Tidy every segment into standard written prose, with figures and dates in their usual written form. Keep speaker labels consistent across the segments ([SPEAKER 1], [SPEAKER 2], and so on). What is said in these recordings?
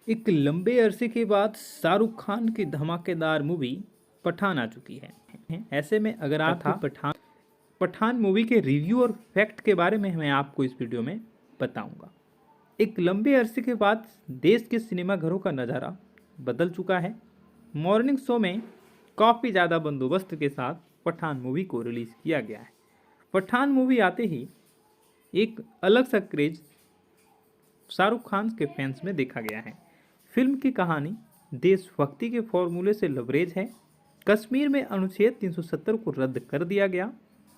[SPEAKER 1] एक लंबे अरसे के बाद शाहरुख खान की धमाकेदार मूवी पठान आ चुकी है। ऐसे में अगर आपको पठान मूवी के रिव्यू और फैक्ट के बारे में मैं आपको इस वीडियो में बताऊंगा। एक लंबे अरसे के बाद देश के सिनेमाघरों का नज़ारा बदल चुका है। मॉर्निंग शो में काफ़ी ज़्यादा बंदोबस्त के साथ पठान मूवी को रिलीज़ किया गया है। पठान मूवी आते ही एक अलग सा क्रेज शाहरुख खान के फैंस में देखा गया है। फिल्म की कहानी देशभक्ति के फॉर्मूले से लबरेज है। कश्मीर में अनुच्छेद 370 को रद्द कर दिया गया।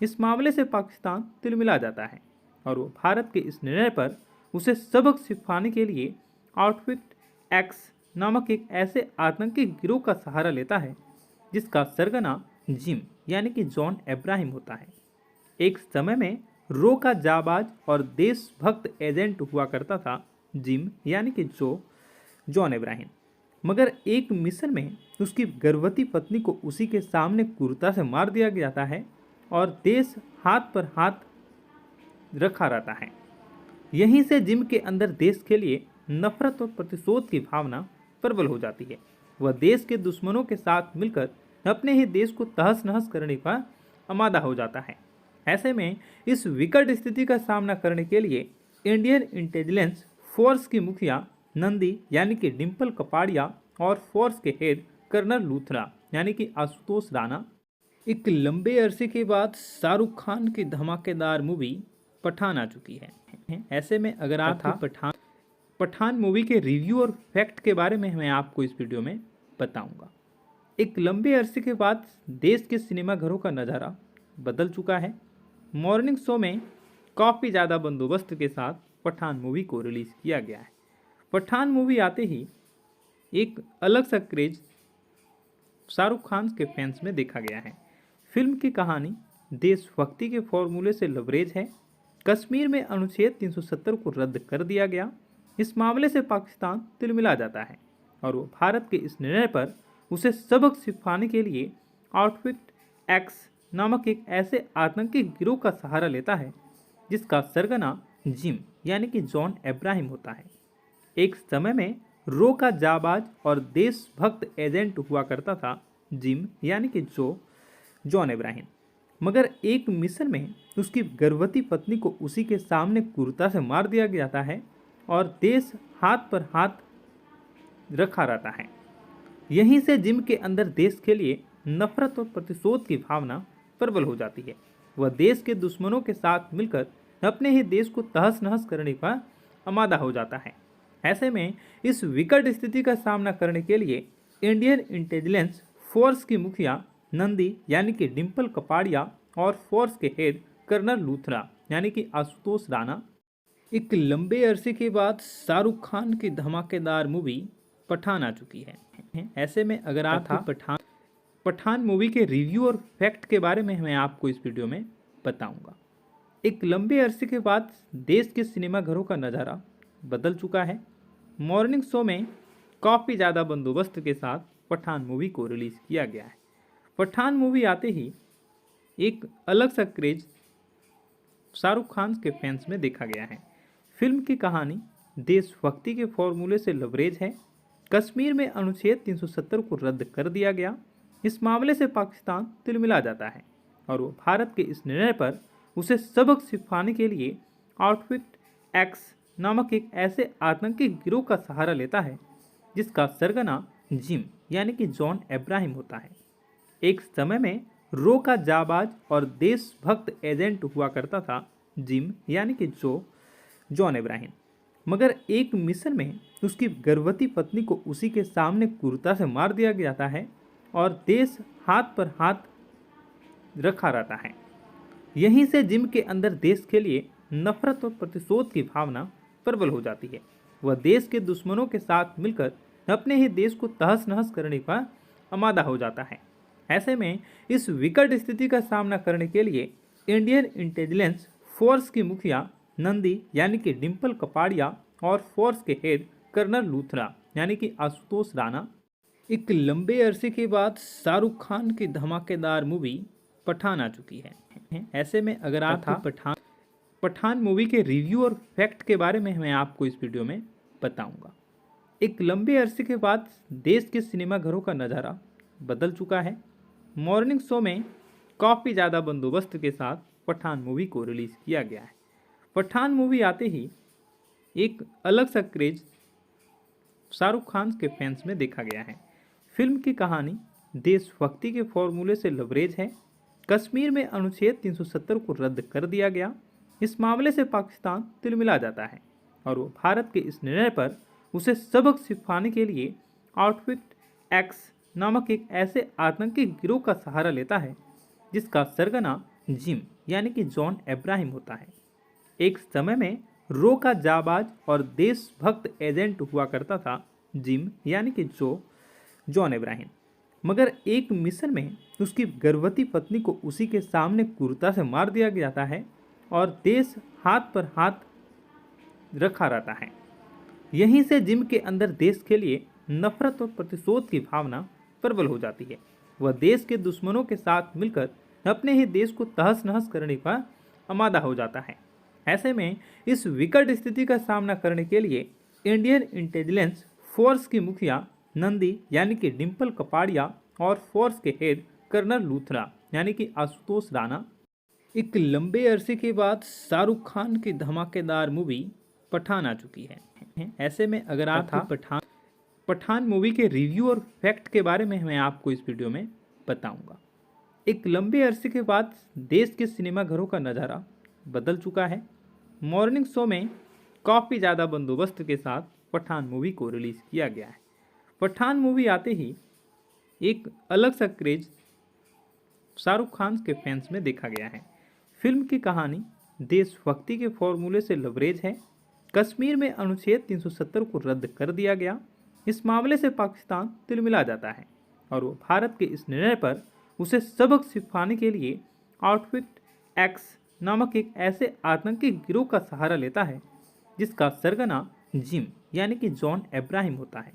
[SPEAKER 1] इस मामले से पाकिस्तान तिलमिला जाता है और वो भारत के इस निर्णय पर उसे सबक सिखाने के लिए आउटफिट एक्स नामक एक ऐसे आतंकी गिरोह का सहारा लेता है जिसका सरगना जिम यानी कि जॉन अब्राहम होता है। एक समय में रो का जाबाज और देशभक्त एजेंट हुआ करता था जिम यानी कि जॉन अब्राहम, मगर एक मिशन में उसकी गर्भवती पत्नी को उसी के सामने क्रूरता से मार दिया जाता है और देश हाथ पर हाथ रखा रहता है। यहीं से जिम के अंदर देश के लिए नफरत और प्रतिशोध की भावना प्रबल हो जाती है। वह देश के दुश्मनों के साथ मिलकर अपने ही देश को तहस नहस करने का आमादा हो जाता है। ऐसे में इस विकट स्थिति का सामना करने के लिए इंडियन इंटेलिजेंस फोर्स की मुखिया नंदी यानी कि डिम्पल कपाड़िया और फोर्स के हेड कर्नल लूथरा यानी कि आशुतोष राणा एक लंबे अरसे के बाद शाहरुख खान की धमाकेदार मूवी पठान आ चुकी है। ऐसे में अगर आपको पठान मूवी के रिव्यू और फैक्ट के बारे में मैं आपको इस वीडियो में बताऊंगा। एक लंबे अरसे के बाद देश के सिनेमाघरों का नज़ारा बदल चुका है। मॉर्निंग शो में काफ़ी ज़्यादा बंदोबस्त के साथ पठान मूवी को रिलीज़ किया गया है। पठान मूवी आते ही एक अलग सा क्रेज शाहरुख खान के फैंस में देखा गया है। फिल्म की कहानी देशभक्ति के फॉर्मूले से लबरेज है। कश्मीर में अनुच्छेद 370 को रद्द कर दिया गया। इस मामले से पाकिस्तान तिलमिला जाता है और वो भारत के इस निर्णय पर उसे सबक सिखाने के लिए आउटफिट एक्स नामक एक ऐसे आतंकी गिरोह का सहारा लेता है जिसका सरगना जिम यानी कि जॉन अब्राहम होता है। एक समय में रो का जाबाज और देशभक्त एजेंट हुआ करता था जिम यानी कि जॉन अब्राहम, मगर एक मिशन में उसकी गर्भवती पत्नी को उसी के सामने क्रूरता से मार दिया जाता है और देश हाथ पर हाथ रखा रहता है। यहीं से जिम के अंदर देश के लिए नफरत और प्रतिशोध की भावना प्रबल हो जाती है। वह देश के दुश्मनों के साथ मिलकर अपने ही देश को तहस नहस करने का आमादा हो जाता है। ऐसे में इस विकट स्थिति का सामना करने के लिए इंडियन इंटेलिजेंस फोर्स की मुखिया नंदी यानी कि डिम्पल कपाड़िया और फोर्स के हेड कर्नल लूथरा यानी कि आशुतोष राणा एक लंबे अरसे के बाद शाहरुख खान की धमाकेदार मूवी पठान आ चुकी है। ऐसे में अगर आपको पठान मूवी के रिव्यू और फैक्ट के बारे में मैं आपको इस वीडियो में बताऊंगा। एक लंबे अरसे के बाद देश के सिनेमाघरों का नज़ारा बदल चुका है। मॉर्निंग शो में काफ़ी ज़्यादा बंदोबस्त के साथ पठान मूवी को रिलीज़ किया गया है। पठान मूवी आते ही एक अलग सा क्रेज शाहरुख खान के फैंस में देखा गया है। फिल्म की कहानी देशभक्ति के फॉर्मूले से लबरेज है। कश्मीर में अनुच्छेद 370 को रद्द कर दिया गया। इस मामले से पाकिस्तान तिलमिला जाता है और वो भारत के इस निर्णय पर उसे सबक सिखाने के लिए आउटफिट एक्स नामक एक ऐसे आतंकी गिरोह का सहारा लेता है जिसका सरगना जिम यानी कि जॉन अब्राहम होता है। एक समय में रो का जाबाज और देशभक्त एजेंट हुआ करता था जिम यानी कि जॉन अब्राहम, मगर एक मिशन में उसकी गर्भवती पत्नी को उसी के सामने क्रूरता से मार दिया जाता है और देश हाथ पर हाथ रखा रहता है। यहीं से जिम के अंदर देश के लिए नफरत और प्रतिशोध की भावना प्रबल हो जाती है। वह देश के दुश्मनों के साथ मिलकर अपने ही देश को तहस नहस करने का आमादा हो जाता है। ऐसे में इस विकट स्थिति का सामना करने के लिए इंडियन इंटेलिजेंस फोर्स की मुखिया नंदी यानी कि डिम्पल कपाड़िया और फोर्स के हेड कर्नल लूथरा यानी कि आशुतोष राणा एक लंबे अरसे के बाद शाहरुख खान की धमाकेदार मूवी पठान आ चुकी है। ऐसे में अगर आपको पठान मूवी के रिव्यू और फैक्ट के बारे में मैं आपको इस वीडियो में बताऊंगा। एक लंबे अरसे के बाद देश के सिनेमाघरों का नज़ारा बदल चुका है। मॉर्निंग शो में काफ़ी ज़्यादा बंदोबस्त के साथ पठान मूवी को रिलीज़ किया गया है। पठान मूवी आते ही एक अलग सा क्रेज शाहरुख खान के फैंस में देखा गया है। फिल्म की कहानी देशभक्ति के फॉर्मूले से लबरेज है। कश्मीर में अनुच्छेद 370 को रद्द कर दिया गया। इस मामले से पाकिस्तान तिलमिला जाता है और वो भारत के इस निर्णय पर उसे सबक सिखाने के लिए आउटफिट एक्स नामक एक ऐसे आतंकी गिरोह का सहारा लेता है जिसका सरगना जिम यानी कि जॉन अब्राहम होता है। एक समय में रो का जाबाज और देशभक्त एजेंट हुआ करता था जिम यानी कि जॉन अब्राहम, मगर एक मिशन में उसकी गर्भवती पत्नी को उसी के सामने क्रूरता से मार दिया जाता है और देश हाथ पर हाथ रखा रहता है। यहीं से जिम के अंदर देश के लिए नफरत और प्रतिशोध की भावना प्रबल हो जाती है। वह देश के दुश्मनों के साथ मिलकर अपने ही देश को तहस नहस करने का आमादा हो जाता है। ऐसे में इस विकट स्थिति का सामना करने के लिए इंडियन इंटेलिजेंस फोर्स की मुखिया नंदी यानी कि डिम्पल कपाड़िया और फोर्स के हेड कर्नल लूथरा यानी कि आशुतोष राणा एक लंबे अरसे के बाद शाहरुख खान की धमाकेदार मूवी पठान आ चुकी है। ऐसे में अगर आप पठान मूवी के रिव्यू और फैक्ट के बारे में मैं आपको इस वीडियो में बताऊंगा। एक लंबे अरसे के बाद देश के सिनेमाघरों का नज़ारा बदल चुका है। मॉर्निंग शो में काफ़ी ज़्यादा बंदोबस्त के साथ पठान मूवी को रिलीज़ किया गया है। पठान मूवी आते ही एक अलग सा क्रेज शाहरुख खान के फैंस में देखा गया है। फिल्म की कहानी देशभक्ति के फॉर्मूले से लबरेज है। कश्मीर में अनुच्छेद 370 को रद्द कर दिया गया। इस मामले से पाकिस्तान तिलमिला जाता है और वो भारत के इस निर्णय पर उसे सबक सिखाने के लिए आउटफिट एक्स नामक एक ऐसे आतंकी गिरोह का सहारा लेता है जिसका सरगना जिम यानी कि जॉन अब्राहम होता है।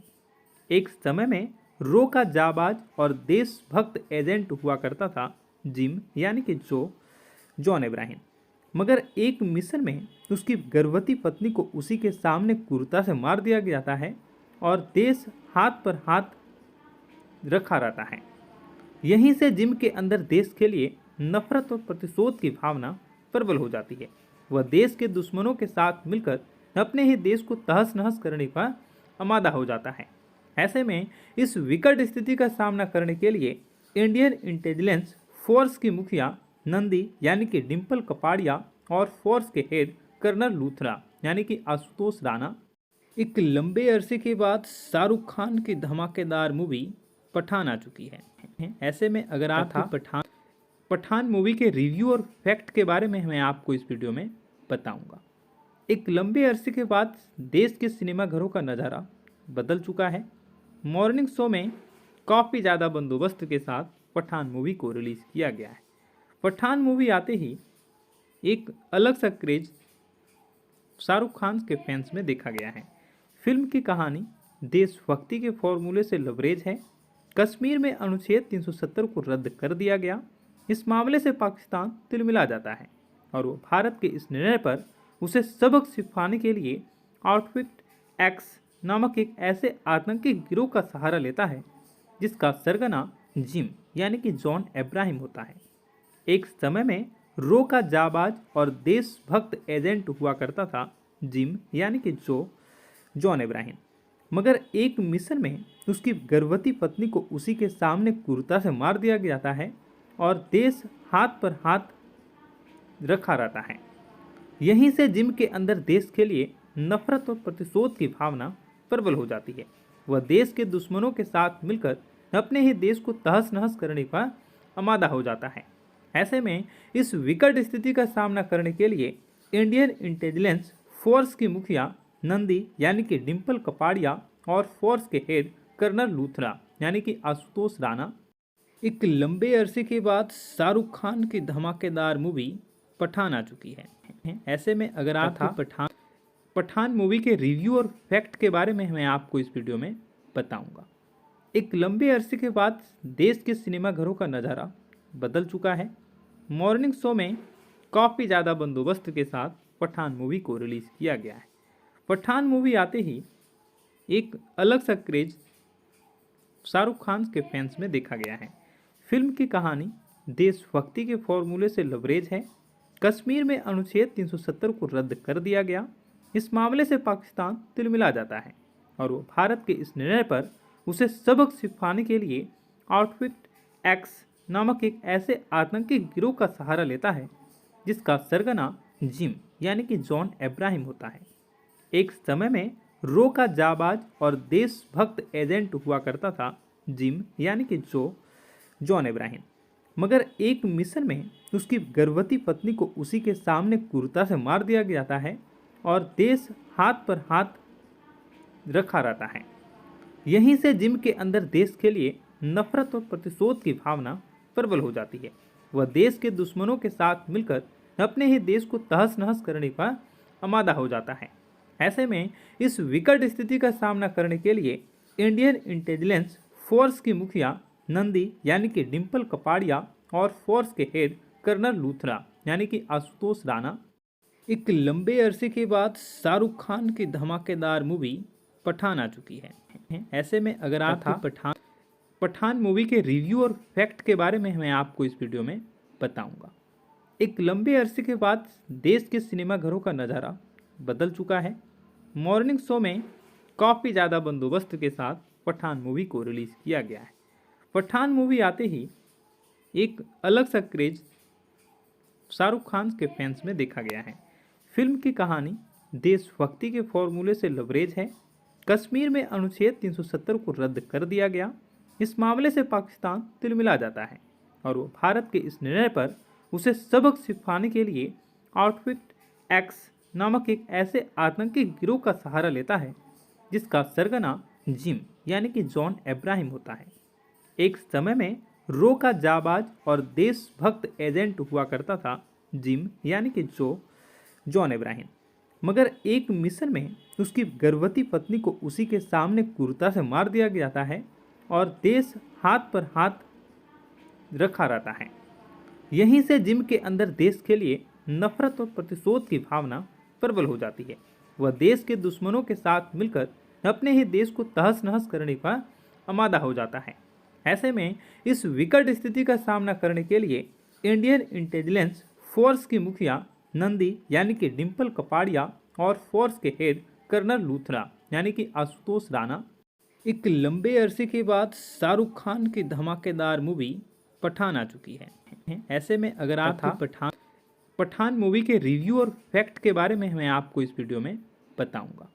[SPEAKER 1] एक समय में रो का जाबाज और देशभक्त एजेंट हुआ करता था जिम यानी कि जॉन अब्राहम, मगर एक मिशन में उसकी गर्भवती पत्नी को उसी के सामने क्रूरता से मार दिया जाता है और देश हाथ पर हाथ रखा रहता है। यहीं से जिम के अंदर देश के लिए नफरत और प्रतिशोध की भावना प्रबल हो जाती है। वह देश के दुश्मनों के साथ मिलकर अपने ही देश को तहस नहस करने का आमादा हो जाता है। ऐसे में इस विकट स्थिति का सामना करने के लिए इंडियन इंटेलिजेंस फोर्स की मुखिया नंदी यानी कि डिम्पल कपाड़िया और फोर्स के हेड कर्नल लूथरा यानी कि आशुतोष राणा एक लंबे अरसे के बाद शाहरुख खान की धमाकेदार मूवी पठान आ चुकी है। ऐसे में अगर आप पठान मूवी के रिव्यू और फैक्ट के बारे में मैं आपको इस वीडियो में बताऊंगा। एक लंबे अरसे के बाद देश के सिनेमाघरों का नज़ारा बदल चुका है। मॉर्निंग शो में काफ़ी ज़्यादा बंदोबस्त के साथ पठान मूवी को रिलीज़ किया गया है। पठान मूवी आते ही एक अलग सा क्रेज शाहरुख खान के फैंस में देखा गया है। फिल्म की कहानी देशभक्ति के फॉर्मूले से लबरेज है। कश्मीर में अनुच्छेद 370 को रद्द कर दिया गया। इस मामले से पाकिस्तान तिलमिला जाता है और वो भारत के इस निर्णय पर उसे सबक सिखाने के लिए आउटफिट एक्स नामक एक ऐसे आतंकी गिरोह का सहारा लेता है जिसका सरगना जिम यानी कि जॉन अब्राहम होता है। एक समय में रो का जाबाज और देशभक्त एजेंट हुआ करता था जिम यानी कि जॉन अब्राहम, मगर एक मिशन में उसकी गर्भवती पत्नी को उसी के सामने क्रूरता से मार दिया जाता है और देश हाथ पर हाथ रखा रहता है। यहीं से जिम के अंदर देश के लिए नफरत और प्रतिशोध की भावना प्रबल हो जाती है। वह देश के दुश्मनों के साथ मिलकर अपने ही देश को तहस नहस करने का आमादा हो जाता है। ऐसे में इस विकट स्थिति का सामना करने के लिए इंडियन इंटेलिजेंस फोर्स की मुखिया नंदी यानी कि डिम्पल कपाड़िया और फोर्स के हेड कर्नल लूथरा यानी कि आशुतोष राणा एक लंबे अरसे के बाद शाहरुख खान की धमाकेदार मूवी पठान आ चुकी है। ऐसे में अगर आप पठान मूवी के रिव्यू और फैक्ट के बारे में मैं आपको इस वीडियो में बताऊंगा। एक लंबे अरसे के बाद देश के सिनेमाघरों का नज़ारा बदल चुका है। मॉर्निंग शो में काफ़ी ज़्यादा बंदोबस्त के साथ पठान मूवी को रिलीज़ किया गया है। पठान मूवी आते ही एक अलग सा क्रेज शाहरुख खान के फैंस में देखा गया है। फिल्म की कहानी देशभक्ति के फॉर्मूले से लबरेज है। कश्मीर में अनुच्छेद 370 को रद्द कर दिया गया। इस मामले से पाकिस्तान तिलमिला जाता है और वो भारत के इस निर्णय पर उसे सबक सिखाने के लिए आउटफिट एक्स नामक एक ऐसे आतंकी गिरोह का सहारा लेता है जिसका सरगना जिम यानी कि जॉन अब्राहम होता है। एक समय में रो का जाबाज और देशभक्त एजेंट हुआ करता था जिम यानी कि जॉन अब्राहम, मगर एक मिशन में उसकी गर्भवती पत्नी को उसी के सामने क्रूरता से मार दिया जाता है और देश हाथ पर हाथ रखा रहता है। यहीं से जिम के अंदर देश के लिए नफरत और प्रतिशोध की भावना प्रबल हो जाती है। वह देश के दुश्मनों के साथ मिलकर अपने ही देश को तहस नहस करने का आमादा हो जाता है। ऐसे में इस विकट स्थिति का सामना करने के लिए इंडियन इंटेलिजेंस फोर्स की मुखिया नंदी यानी कि डिम्पल कपाड़िया और फोर्स के हेड कर्नल लूथरा यानी कि आशुतोष राणा एक लंबे अरसे के बाद शाहरुख खान की धमाकेदार मूवी पठान आ चुकी है। ऐसे में अगर आपको पठान मूवी के रिव्यू और फैक्ट के बारे में मैं आपको इस वीडियो में बताऊंगा। एक लंबे अरसे के बाद देश के सिनेमाघरों का नज़ारा बदल चुका है। मॉर्निंग शो में काफ़ी ज़्यादा बंदोबस्त के साथ पठान मूवी को रिलीज़ किया गया है। पठान मूवी आते ही एक अलग सा क्रेज शाहरुख खान के फैंस में देखा गया है। फिल्म की कहानी देशभक्ति के फॉर्मूले से लबरेज है। कश्मीर में अनुच्छेद 370 को रद्द कर दिया गया। इस मामले से पाकिस्तान तिलमिला जाता है और वो भारत के इस निर्णय पर उसे सबक सिखाने के लिए आउटफिट एक्स नामक एक ऐसे आतंकी गिरोह का सहारा लेता है जिसका सरगना जिम यानी कि जॉन अब्राहम होता है। एक समय में रो का जाबाज और देशभक्त एजेंट हुआ करता था जिम यानी कि जॉन अब्राहम, मगर एक मिशन में उसकी गर्भवती पत्नी को उसी के सामने क्रूरता से मार दिया जाता है और देश हाथ पर हाथ रखा रहता है। यहीं से जिम के अंदर देश के लिए नफरत और प्रतिशोध की भावना प्रबल हो जाती है। वह देश के दुश्मनों के साथ मिलकर अपने ही देश को तहस नहस करने का आमादा हो जाता है। ऐसे में इस विकट स्थिति का सामना करने के लिए इंडियन इंटेलिजेंस फोर्स की मुखिया नंदी यानी कि डिम्पल कपाड़िया और फोर्स के हेड कर्नल लूथरा यानी कि आशुतोष राणा एक लंबे अरसे के बाद शाहरुख खान की धमाकेदार मूवी पठान आ चुकी है। ऐसे में अगर आपको पठान मूवी के रिव्यू और फैक्ट के बारे में मैं आपको इस वीडियो में बताऊंगा।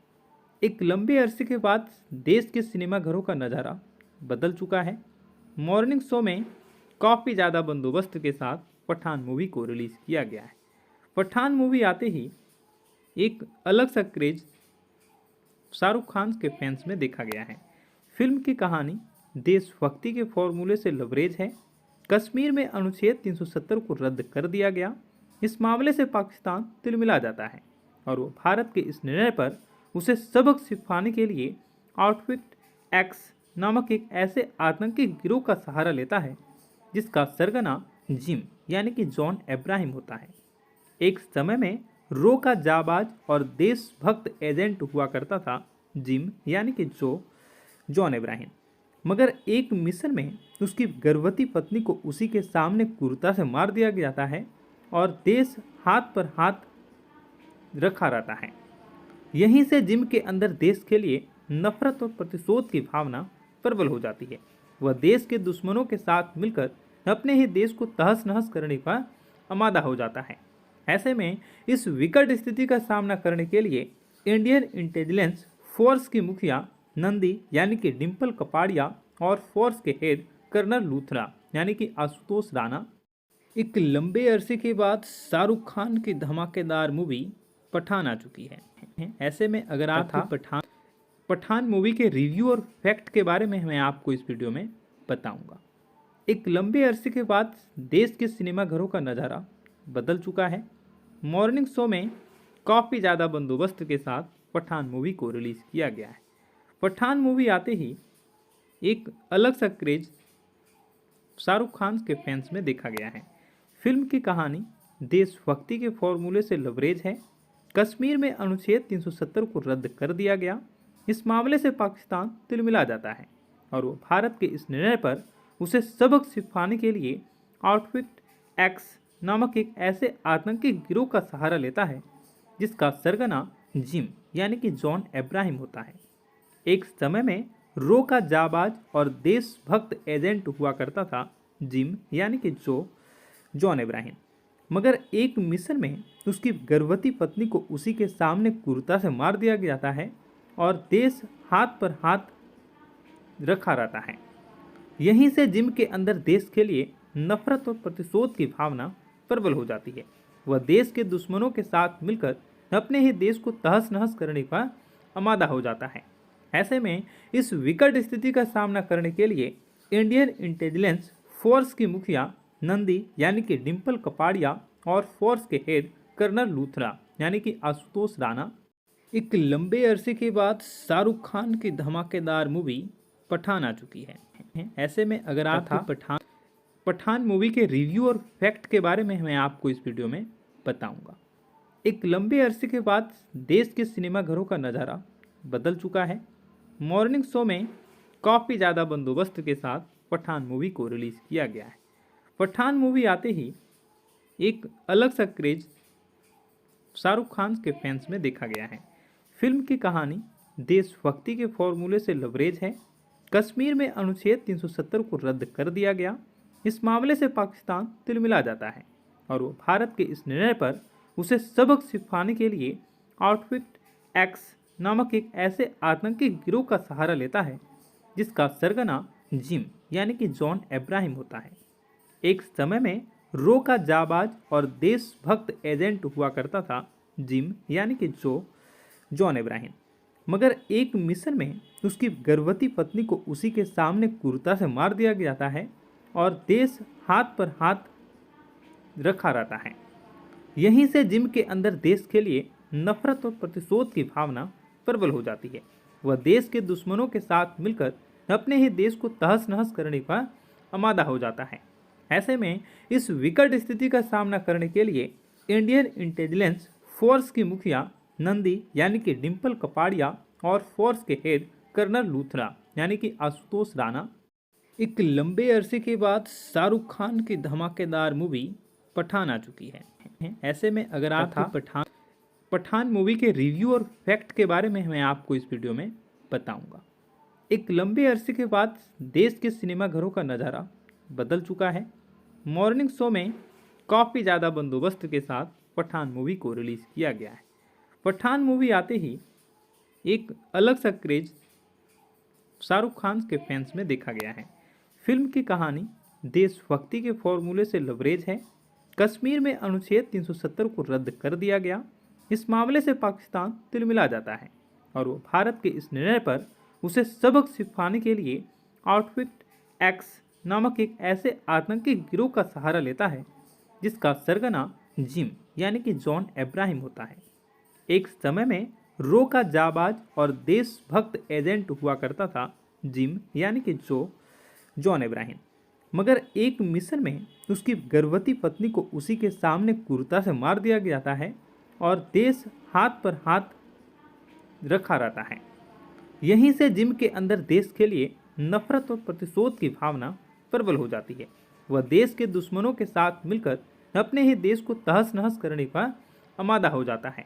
[SPEAKER 1] एक लंबे अरसे के बाद देश के सिनेमाघरों का नज़ारा बदल चुका है। मॉर्निंग शो में काफ़ी ज़्यादा बंदोबस्त के साथ पठान मूवी को रिलीज़ किया गया है। पठान मूवी आते ही एक अलग सा क्रेज शाहरुख खान के फैंस में देखा गया है। फिल्म की कहानी देशभक्ति के फॉर्मूले से लबरेज है। कश्मीर में अनुच्छेद 370 को रद्द कर दिया गया। इस मामले से पाकिस्तान तिलमिला जाता है और वो भारत के इस निर्णय पर उसे सबक सिखाने के लिए आउटफिट एक्स नामक एक ऐसे आतंकी गिरोह का सहारा लेता है जिसका सरगना जिम यानी कि जॉन अब्राहम होता है। एक समय में रो का जाबाज और देशभक्त एजेंट हुआ करता था जिम यानी कि जॉन अब्राहम, मगर एक मिशन में उसकी गर्भवती पत्नी को उसी के सामने क्रूरता से मार दिया जाता है और देश हाथ पर हाथ रखा रहता है। यहीं से जिम के अंदर देश के लिए नफरत और प्रतिशोध की भावना प्रबल हो जाती है। वह देश के दुश्मनों के साथ मिलकर अपने ही देश को तहस नहस करने का आमादा हो जाता है। ऐसे में इस विकट स्थिति का सामना करने के लिए इंडियन इंटेलिजेंस फोर्स की मुखिया नंदी यानी कि डिम्पल कपाड़िया और फोर्स के हेड कर्नल लूथरा यानी कि आशुतोष राणा एक लंबे अरसे के बाद शाहरुख खान की धमाकेदार मूवी पठान आ चुकी है। ऐसे में अगर आपको पठान मूवी के रिव्यू और फैक्ट के बारे में मैं आपको इस वीडियो में बताऊंगा। एक लंबे अरसे के बाद देश के सिनेमाघरों का नज़ारा बदल चुका है। मॉर्निंग शो में काफ़ी ज़्यादा बंदोबस्त के साथ पठान मूवी को रिलीज़ किया गया है। पठान मूवी आते ही एक अलग सा क्रेज शाहरुख खान के फैंस में देखा गया है। फिल्म की कहानी देशभक्ति के फॉर्मूले से लबरेज है। कश्मीर में अनुच्छेद 370 को रद्द कर दिया गया। इस मामले से पाकिस्तान तिलमिला जाता है और वो भारत के इस निर्णय पर उसे सबक सिखाने के लिए आउटफिट एक्स नामक एक ऐसे आतंकी गिरोह का सहारा लेता है जिसका सरगना जिम यानी कि जॉन इब्राहिम होता है। एक समय में रो का जाबाज और देशभक्त एजेंट हुआ करता था जिम यानी कि जॉन इब्राहिम, मगर एक मिशन में उसकी गर्भवती पत्नी को उसी के सामने क्रूरता से मार दिया जाता है और देश हाथ पर हाथ रखा रहता है। यहीं से जिम के अंदर देश के लिए नफरत और प्रतिशोध की भावना प्रबल हो जाती है। वह देश के दुश्मनों के साथ मिलकर अपने ही देश को तहस नहस करने का आमादा हो जाता है। ऐसे में इस विकट स्थिति का सामना करने के लिए इंडियन इंटेलिजेंस फोर्स की मुखिया नंदी यानी कि डिम्पल कपाड़िया और फोर्स के हेड कर्नल लूथरा यानी कि आशुतोष राणा एक लंबे अरसे के बाद शाहरुख खान की धमाकेदार मूवी पठान आ चुकी है। ऐसे में अगर आपको पठान मूवी के रिव्यू और फैक्ट के बारे में मैं आपको इस वीडियो में बताऊंगा। एक लंबे अरसे के बाद देश के सिनेमाघरों का नज़ारा बदल चुका है। मॉर्निंग शो में काफ़ी ज़्यादा बंदोबस्त के साथ पठान मूवी को रिलीज़ किया गया है। पठान मूवी आते ही एक अलग सा क्रेज शाहरुख खान के फैंस में देखा गया है। फिल्म की कहानी देशभक्ति के फॉर्मूले से लबरेज है। कश्मीर में अनुच्छेद 370 को रद्द कर दिया गया। इस मामले से पाकिस्तान तिलमिला जाता है और वो भारत के इस निर्णय पर उसे सबक सिखाने के लिए आउटफिट एक्स नामक एक ऐसे आतंकी गिरोह का सहारा लेता है जिसका सरगना जिम यानी कि जॉन इब्राहिम होता है। एक समय में रो का जाबाज और देशभक्त एजेंट हुआ करता था जिम यानी कि जॉन इब्राहिम, मगर एक मिशन में उसकी गर्भवती पत्नी को उसी के सामने क्रूरता से मार दिया जाता है और देश हाथ पर हाथ रखा रहता है। यहीं से जिम के अंदर देश के लिए नफरत और प्रतिशोध की भावना प्रबल हो जाती है। वह देश के दुश्मनों के साथ मिलकर अपने ही देश को तहस नहस करने का आमादा हो जाता है। ऐसे में इस विकट स्थिति का सामना करने के लिए इंडियन इंटेलिजेंस फोर्स की मुखिया नंदी यानी कि डिम्पल कपाड़िया और फोर्स के हेड कर्नल लूथरा यानी कि आशुतोष राणा एक लंबे अरसे के बाद शाहरुख खान की धमाकेदार मूवी पठान आ चुकी है। ऐसे में अगर आपको पठान मूवी के रिव्यू और फैक्ट के बारे में मैं आपको इस वीडियो में बताऊंगा। एक लंबे अरसे के बाद देश के सिनेमाघरों का नज़ारा बदल चुका है। मॉर्निंग शो में काफ़ी ज़्यादा बंदोबस्त के साथ पठान मूवी को रिलीज़ किया गया है। पठान मूवी आते ही एक अलग सा क्रेज शाहरुख खान के फैंस में देखा गया है। फिल्म की कहानी देशभक्ति के फॉर्मूले से लबरेज है। कश्मीर में अनुच्छेद 370 को रद्द कर दिया गया। इस मामले से पाकिस्तान तिलमिला जाता है और वो भारत के इस निर्णय पर उसे सबक सिखाने के लिए आउटफिट एक्स नामक एक ऐसे आतंकी गिरोह का सहारा लेता है जिसका सरगना जिम यानी कि जॉन इब्राहिम होता है। एक समय में रो का जाबाज और देशभक्त एजेंट हुआ करता था जिम यानी कि जॉन इब्राहिम, मगर एक मिशन में उसकी गर्भवती पत्नी को उसी के सामने क्रूरता से मार दिया जाता है और देश हाथ पर हाथ रखा रहता है। यहीं से जिम के अंदर देश के लिए नफरत और प्रतिशोध की भावना प्रबल हो जाती है। वह देश के दुश्मनों के साथ मिलकर अपने ही देश को तहस नहस करने का आमादा हो जाता है।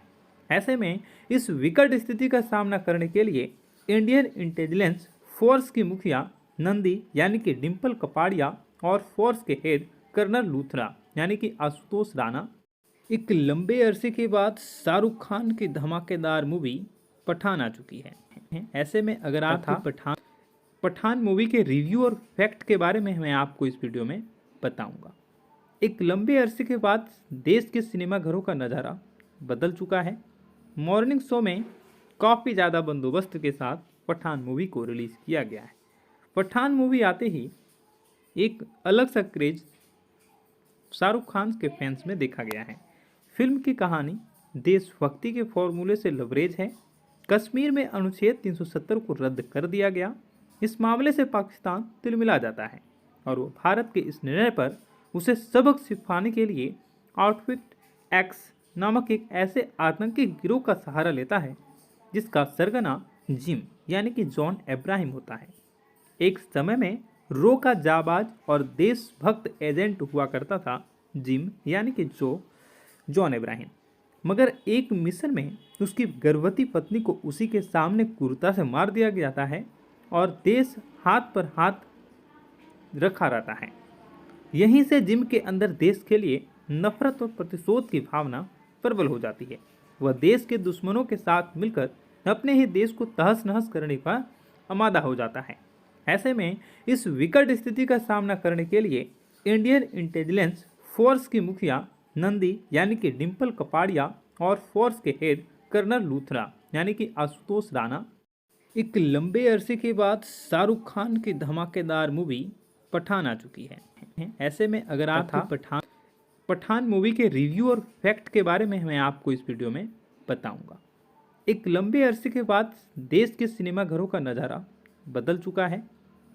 [SPEAKER 1] ऐसे में इस विकट स्थिति का सामना करने के लिए इंडियन इंटेलिजेंस फोर्स की मुखिया नंदी यानी कि डिम्पल कपाड़िया और फोर्स के हेड कर्नल लूथरा यानी कि आशुतोष राणा एक लंबे अरसे के बाद शाहरुख खान की धमाकेदार मूवी पठान आ चुकी है। ऐसे में अगर आपको पठान मूवी के रिव्यू और फैक्ट के बारे में मैं आपको इस वीडियो में बताऊंगा। एक लंबे अरसे के बाद देश के सिनेमाघरों का नज़ारा बदल चुका है। मॉर्निंग शो में काफ़ी ज़्यादा बंदोबस्त के साथ पठान मूवी को रिलीज़ किया गया है। पठान मूवी आते ही एक अलग सा क्रेज शाहरुख खान के फैंस में देखा गया है। फिल्म की कहानी देशभक्ति के फॉर्मूले से लबरेज है। कश्मीर में अनुच्छेद 370 को रद्द कर दिया गया। इस मामले से पाकिस्तान तिलमिला जाता है और वो भारत के इस निर्णय पर उसे सबक सिखाने के लिए आउटफिट एक्स नामक एक ऐसे आतंकी गिरोह का सहारा लेता है जिसका सरगना जिम यानी कि जॉन अब्राहम होता है। एक समय में रो का जाबाज और देशभक्त एजेंट हुआ करता था जिम यानी कि जॉन अब्राहम। मगर एक मिशन में उसकी गर्भवती पत्नी को उसी के सामने क्रूरता से मार दिया जाता है और देश हाथ पर हाथ रखा रहता है। यहीं से जिम के अंदर देश के लिए नफरत और प्रतिशोध की भावना प्रबल हो जाती है। वह देश के दुश्मनों के साथ मिलकर अपने ही देश को तहस नहस करने का आमादा हो जाता है। ऐसे में इस विकट स्थिति का सामना करने के लिए इंडियन इंटेलिजेंस फोर्स की मुखिया नंदी यानी कि डिम्पल कपाड़िया और फोर्स के हेड कर्नल लूथरा यानी कि आशुतोष राणा। एक लंबे अरसे के बाद शाहरुख खान की धमाकेदार मूवी पठान आ चुकी है। ऐसे में अगर आप पठान मूवी के रिव्यू और फैक्ट के बारे में मैं आपको इस वीडियो में बताऊंगा। एक लंबे अरसे के बाद देश के सिनेमाघरों का नज़ारा बदल चुका है।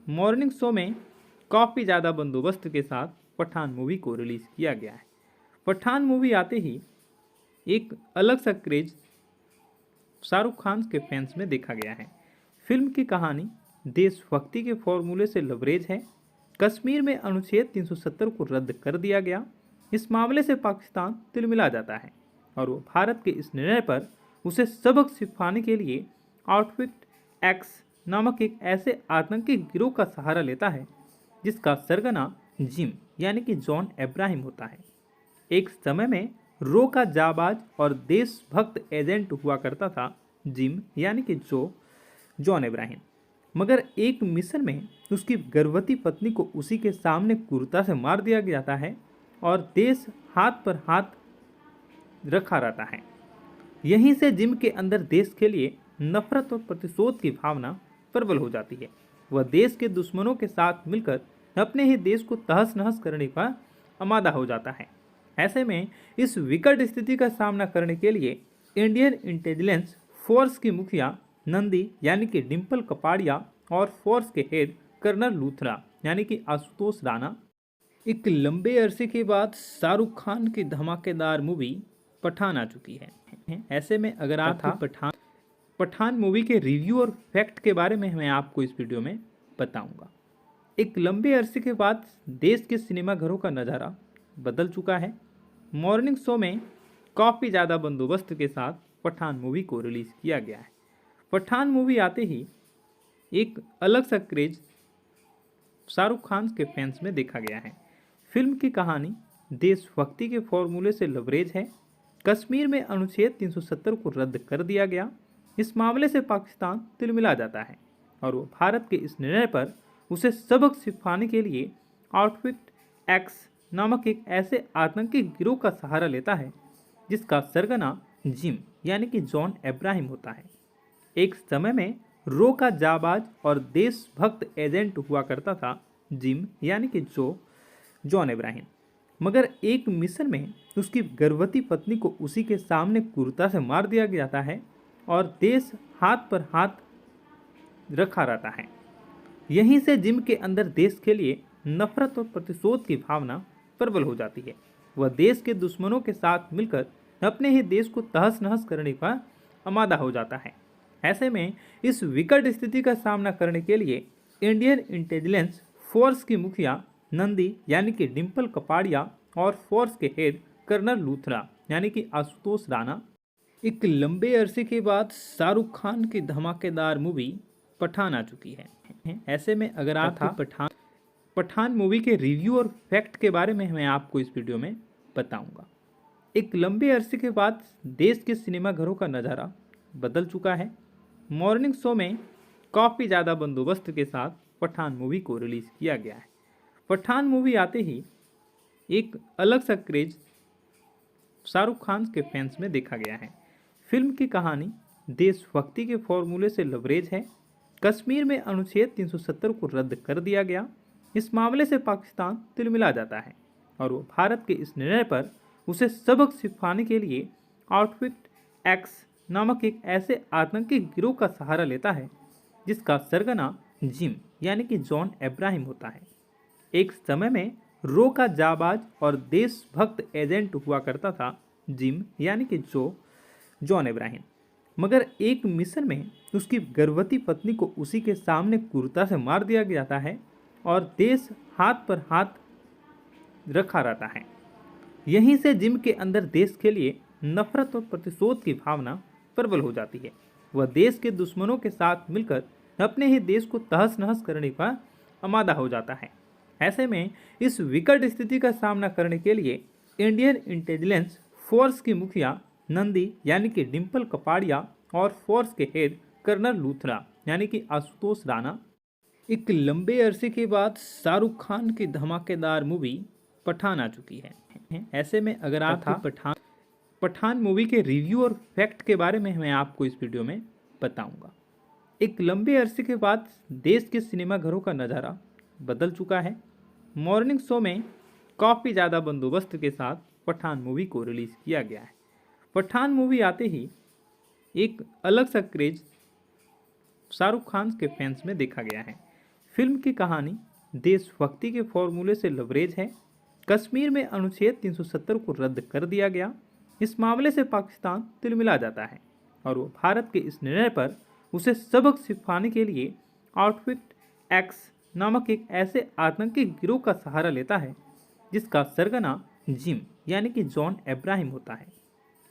[SPEAKER 1] मॉर्निंग शो में काफ़ी ज़्यादा बंदोबस्त के साथ पठान मूवी को रिलीज़ किया गया है। पठान मूवी आते ही एक अलग सा क्रेज शाहरुख खान के फैंस में देखा गया है। फिल्म की कहानी देशभक्ति के फॉर्मूले से लबरेज है। कश्मीर में अनुच्छेद 370 को रद्द कर दिया गया। इस मामले से पाकिस्तान तिलमिला जाता है और वो भारत के इस निर्णय पर उसे सबक सिखाने के लिए आउटफिट एक्स नामक एक ऐसे आतंकी गिरोह का सहारा लेता है जिसका सरगना जिम यानी कि जॉन अब्राहम होता है। एक समय में रो का जाबाज और देशभक्त एजेंट हुआ करता था जिम यानी कि जॉन अब्राहम। मगर एक मिशन में उसकी गर्भवती पत्नी को उसी के सामने क्रूरता से मार दिया जाता है और देश हाथ पर हाथ रखा रहता है। यहीं से जिम के अंदर देश के लिए नफरत और प्रतिशोध की भावना प्रबल हो जाती है। वह देश के दुश्मनों के साथ मिलकर अपने ही देश को तहस नहस करने का आमादा हो जाता है। ऐसे में इस विकट स्थिति का सामना करने के लिए इंडियन इंटेलिजेंस फोर्स की मुखिया नंदी यानी कि डिम्पल कपाड़िया और फोर्स के हेड कर्नल लूथरा यानी कि आशुतोष राणा। एक लंबे अरसे के बाद शाहरुख खान की धमाकेदार मूवी पठान आ चुकी है। ऐसे में अगर आप पठान मूवी के रिव्यू और फैक्ट के बारे में मैं आपको इस वीडियो में बताऊंगा। एक लंबे अरसे के बाद देश के सिनेमाघरों का नज़ारा बदल चुका है। मॉर्निंग शो में काफ़ी ज़्यादा बंदोबस्त के साथ पठान मूवी को रिलीज़ किया गया है। पठान मूवी आते ही एक अलग सा क्रेज शाहरुख खान के फैंस में देखा गया है। फिल्म की कहानी देशभक्ति के फॉर्मूले से लबरेज है। कश्मीर में अनुच्छेद 370 को रद्द कर दिया गया। इस मामले से पाकिस्तान तिलमिला जाता है और वो भारत के इस निर्णय पर उसे सबक सिखाने के लिए आउटफिट एक्स नामक एक ऐसे आतंकी गिरोह का सहारा लेता है जिसका सरगना जिम यानी कि जॉन अब्राहम होता है। एक समय में रो का जाबाज और देशभक्त एजेंट हुआ करता था जिम यानी कि जॉन अब्राहम। मगर एक मिशन में उसकी गर्भवती पत्नी को उसी के सामने क्रूरता से मार दिया जाता है और देश हाथ पर हाथ रखा रहता है। यहीं से जिम के अंदर देश के लिए नफरत और प्रतिशोध की भावना प्रबल हो जाती है। वह देश के दुश्मनों के साथ मिलकर अपने ही देश को तहस नहस करने का आमादा हो जाता है। ऐसे में इस विकट स्थिति का सामना करने के लिए इंडियन इंटेलिजेंस फोर्स की मुखिया नंदी यानी कि डिम्पल कपाड़िया और फोर्स के हेड कर्नल लूथरा यानी कि आशुतोष राणा। एक लंबे अरसे के बाद शाहरुख खान की धमाकेदार मूवी पठान आ चुकी है। ऐसे में अगर आप पठान मूवी के रिव्यू और फैक्ट के बारे में मैं आपको इस वीडियो में बताऊंगा। एक लंबे अरसे के बाद देश के सिनेमाघरों का नज़ारा बदल चुका है। मॉर्निंग शो में काफ़ी ज़्यादा बंदोबस्त के साथ पठान मूवी को रिलीज़ किया गया है। पठान मूवी आते ही एक अलग सा क्रेज शाहरुख खान के फैंस में देखा गया है। फिल्म की कहानी देशभक्ति के फॉर्मूले से लबरेज है। कश्मीर में अनुच्छेद 370 को रद्द कर दिया गया। इस मामले से पाकिस्तान तिलमिला जाता है और वो भारत के इस निर्णय पर उसे सबक सिखाने के लिए आउटफिट एक्स नामक एक ऐसे आतंकी गिरोह का सहारा लेता है जिसका सरगना जिम यानी कि जॉन अब्राहम होता है। एक समय में रो का जाबाज और देशभक्त एजेंट हुआ करता था जिम यानी कि जॉन अब्राहम। मगर एक मिशन में उसकी गर्भवती पत्नी को उसी के सामने क्रूरता से मार दिया जाता है और देश हाथ पर हाथ रखा रहता है। यहीं से जिम के अंदर देश के लिए नफरत और प्रतिशोध की भावना प्रबल हो जाती है। वह देश के दुश्मनों के साथ मिलकर अपने ही देश को तहस नहस करने का आमादा हो जाता है। ऐसे में इस विकट स्थिति का सामना करने के लिए इंडियन इंटेलिजेंस फोर्स की मुखिया नंदी यानी कि डिम्पल कपाड़िया और फोर्स के हेड कर्नल लूथरा यानी कि आशुतोष राणा एक लंबे अरसे के बाद शाहरुख खान की धमाकेदार मूवी पठान आ चुकी है। ऐसे में अगर आप पठान मूवी के रिव्यू और फैक्ट के बारे में मैं आपको इस वीडियो में बताऊंगा। एक लंबे अरसे के बाद देश के सिनेमाघरों का नज़ारा बदल चुका है। मॉर्निंग शो में काफ़ी ज़्यादा बंदोबस्त के साथ पठान मूवी को रिलीज़ किया गया है। पठान मूवी आते ही एक अलग सा क्रेज शाहरुख खान के फैंस में देखा गया है। फिल्म की कहानी देशभक्ति के फॉर्मूले से लबरेज है। कश्मीर में अनुच्छेद 370 को रद्द कर दिया गया। इस मामले से पाकिस्तान तिलमिला जाता है और वो भारत के इस निर्णय पर उसे सबक सिखाने के लिए आउटफिट एक्स नामक एक ऐसे आतंकी गिरोह का सहारा लेता है जिसका सरगना जिम यानी कि जॉन अब्राहम होता है।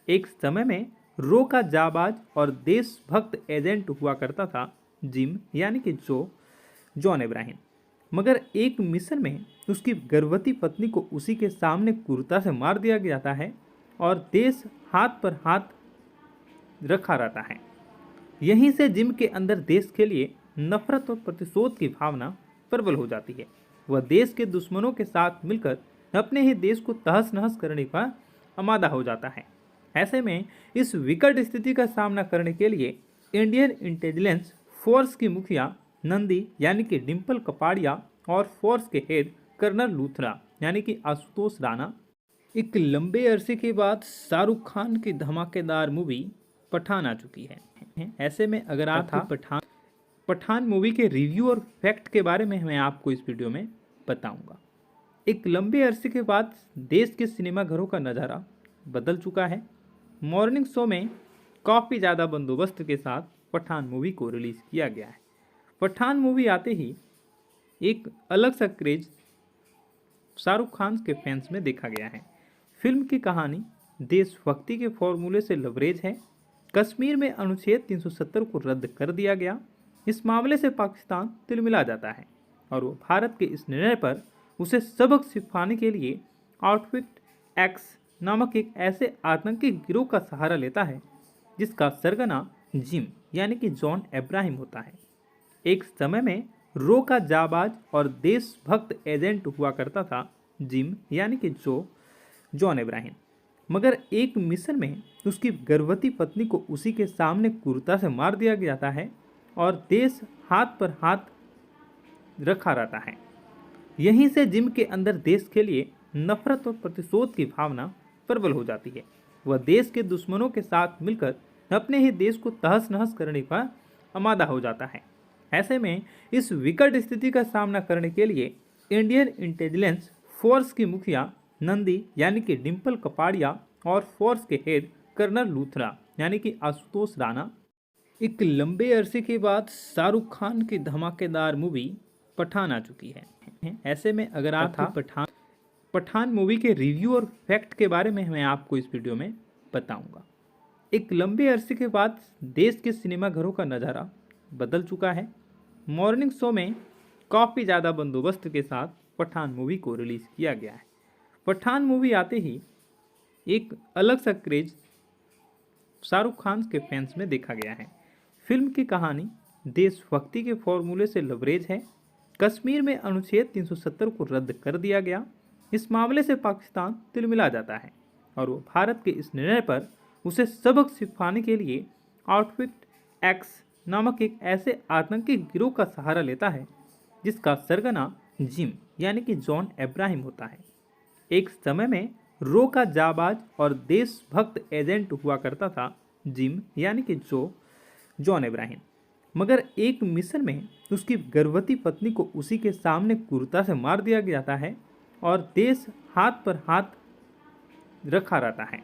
[SPEAKER 1] एक समय में रो का जाबाज और देशभक्त एजेंट हुआ करता था जिम यानी कि जॉन अब्राहम, मगर एक मिशन में उसकी गर्भवती पत्नी को उसी के सामने क्रूरता से मार दिया जाता है और देश हाथ पर हाथ रखा रहता है। यहीं से जिम के अंदर देश के लिए नफरत और प्रतिशोध की भावना प्रबल हो जाती है। वह देश के दुश्मनों के साथ मिलकर अपने ही देश को तहस नहस करने का आमादा हो जाता है। ऐसे में इस विकट स्थिति का सामना करने के लिए इंडियन इंटेलिजेंस फोर्स की मुखिया नंदी यानी कि डिम्पल कपाड़िया और फोर्स के हेड कर्नल लूथरा यानी कि आशुतोष राणा एक लंबे अरसे के बाद शाहरुख खान की धमाकेदार मूवी पठान आ चुकी है। ऐसे में अगर आप पठान मूवी के रिव्यू और फैक्ट के बारे में मैं आपको इस वीडियो में बताऊंगा। एक लंबे अरसे के बाद देश के सिनेमाघरों का नज़ारा बदल चुका है। मॉर्निंग शो में काफ़ी ज़्यादा बंदोबस्त के साथ पठान मूवी को रिलीज़ किया गया है। पठान मूवी आते ही एक अलग सा क्रेज शाहरुख खान के फैंस में देखा गया है। फिल्म की कहानी देशभक्ति के फॉर्मूले से लबरेज है। कश्मीर में अनुच्छेद 370 को रद्द कर दिया गया। इस मामले से पाकिस्तान तिलमिला जाता है और वो भारत के इस निर्णय पर उसे सबक सिखाने के लिए आउटफिट एक्स नामक एक ऐसे आतंकी गिरोह का सहारा लेता है जिसका सरगना जिम यानी कि जॉन अब्राहम होता है। एक समय में रो का जाबाज और देशभक्त एजेंट हुआ करता था जिम यानी कि जॉन अब्राहम, मगर एक मिशन में उसकी गर्भवती पत्नी को उसी के सामने क्रूरता से मार दिया जाता है और देश हाथ पर हाथ रखा रहता है। यहीं से जिम के अंदर देश के लिए नफरत और प्रतिशोध की भावना प्रबल हो जाती है। वह देश के दुश्मनों के साथ मिलकर अपने ही देश को तहस नहस करने का आमादा हो जाता है। ऐसे में इस विकट स्थिति का सामना करने के लिए इंडियन इंटेलिजेंस फोर्स की मुखिया नंदी यानी कि डिम्पल कपाड़िया और फोर्स के हेड कर्नल लूथरा यानी कि आशुतोष राणा एक लंबे अरसे के बाद शाहरुख खान की धमाकेदार मूवी पठान आ चुकी है। ऐसे में अगर आप पठान मूवी के रिव्यू और फैक्ट के बारे में मैं आपको इस वीडियो में बताऊंगा। एक लंबे अरसे के बाद देश के सिनेमाघरों का नज़ारा बदल चुका है। मॉर्निंग शो में काफ़ी ज़्यादा बंदोबस्त के साथ पठान मूवी को रिलीज़ किया गया है। पठान मूवी आते ही एक अलग सा क्रेज शाहरुख खान के फैंस में देखा गया है। फिल्म की कहानी देशभक्ति के फॉर्मूले से लबरेज है। कश्मीर में अनुच्छेद 370 को रद्द कर दिया गया। इस मामले से पाकिस्तान तिलमिला जाता है और वो भारत के इस निर्णय पर उसे सबक सिखाने के लिए आउटफिट एक्स नामक एक ऐसे आतंकी गिरोह का सहारा लेता है जिसका सरगना जिम यानी कि जॉन अब्राहम होता है। एक समय में रो का जाबाज और देशभक्त एजेंट हुआ करता था जिम यानी कि जॉन अब्राहम, मगर एक मिशन में उसकी गर्भवती पत्नी को उसी के सामने क्रूरता से मार दिया जाता है और देश हाथ पर हाथ रखा रहता है।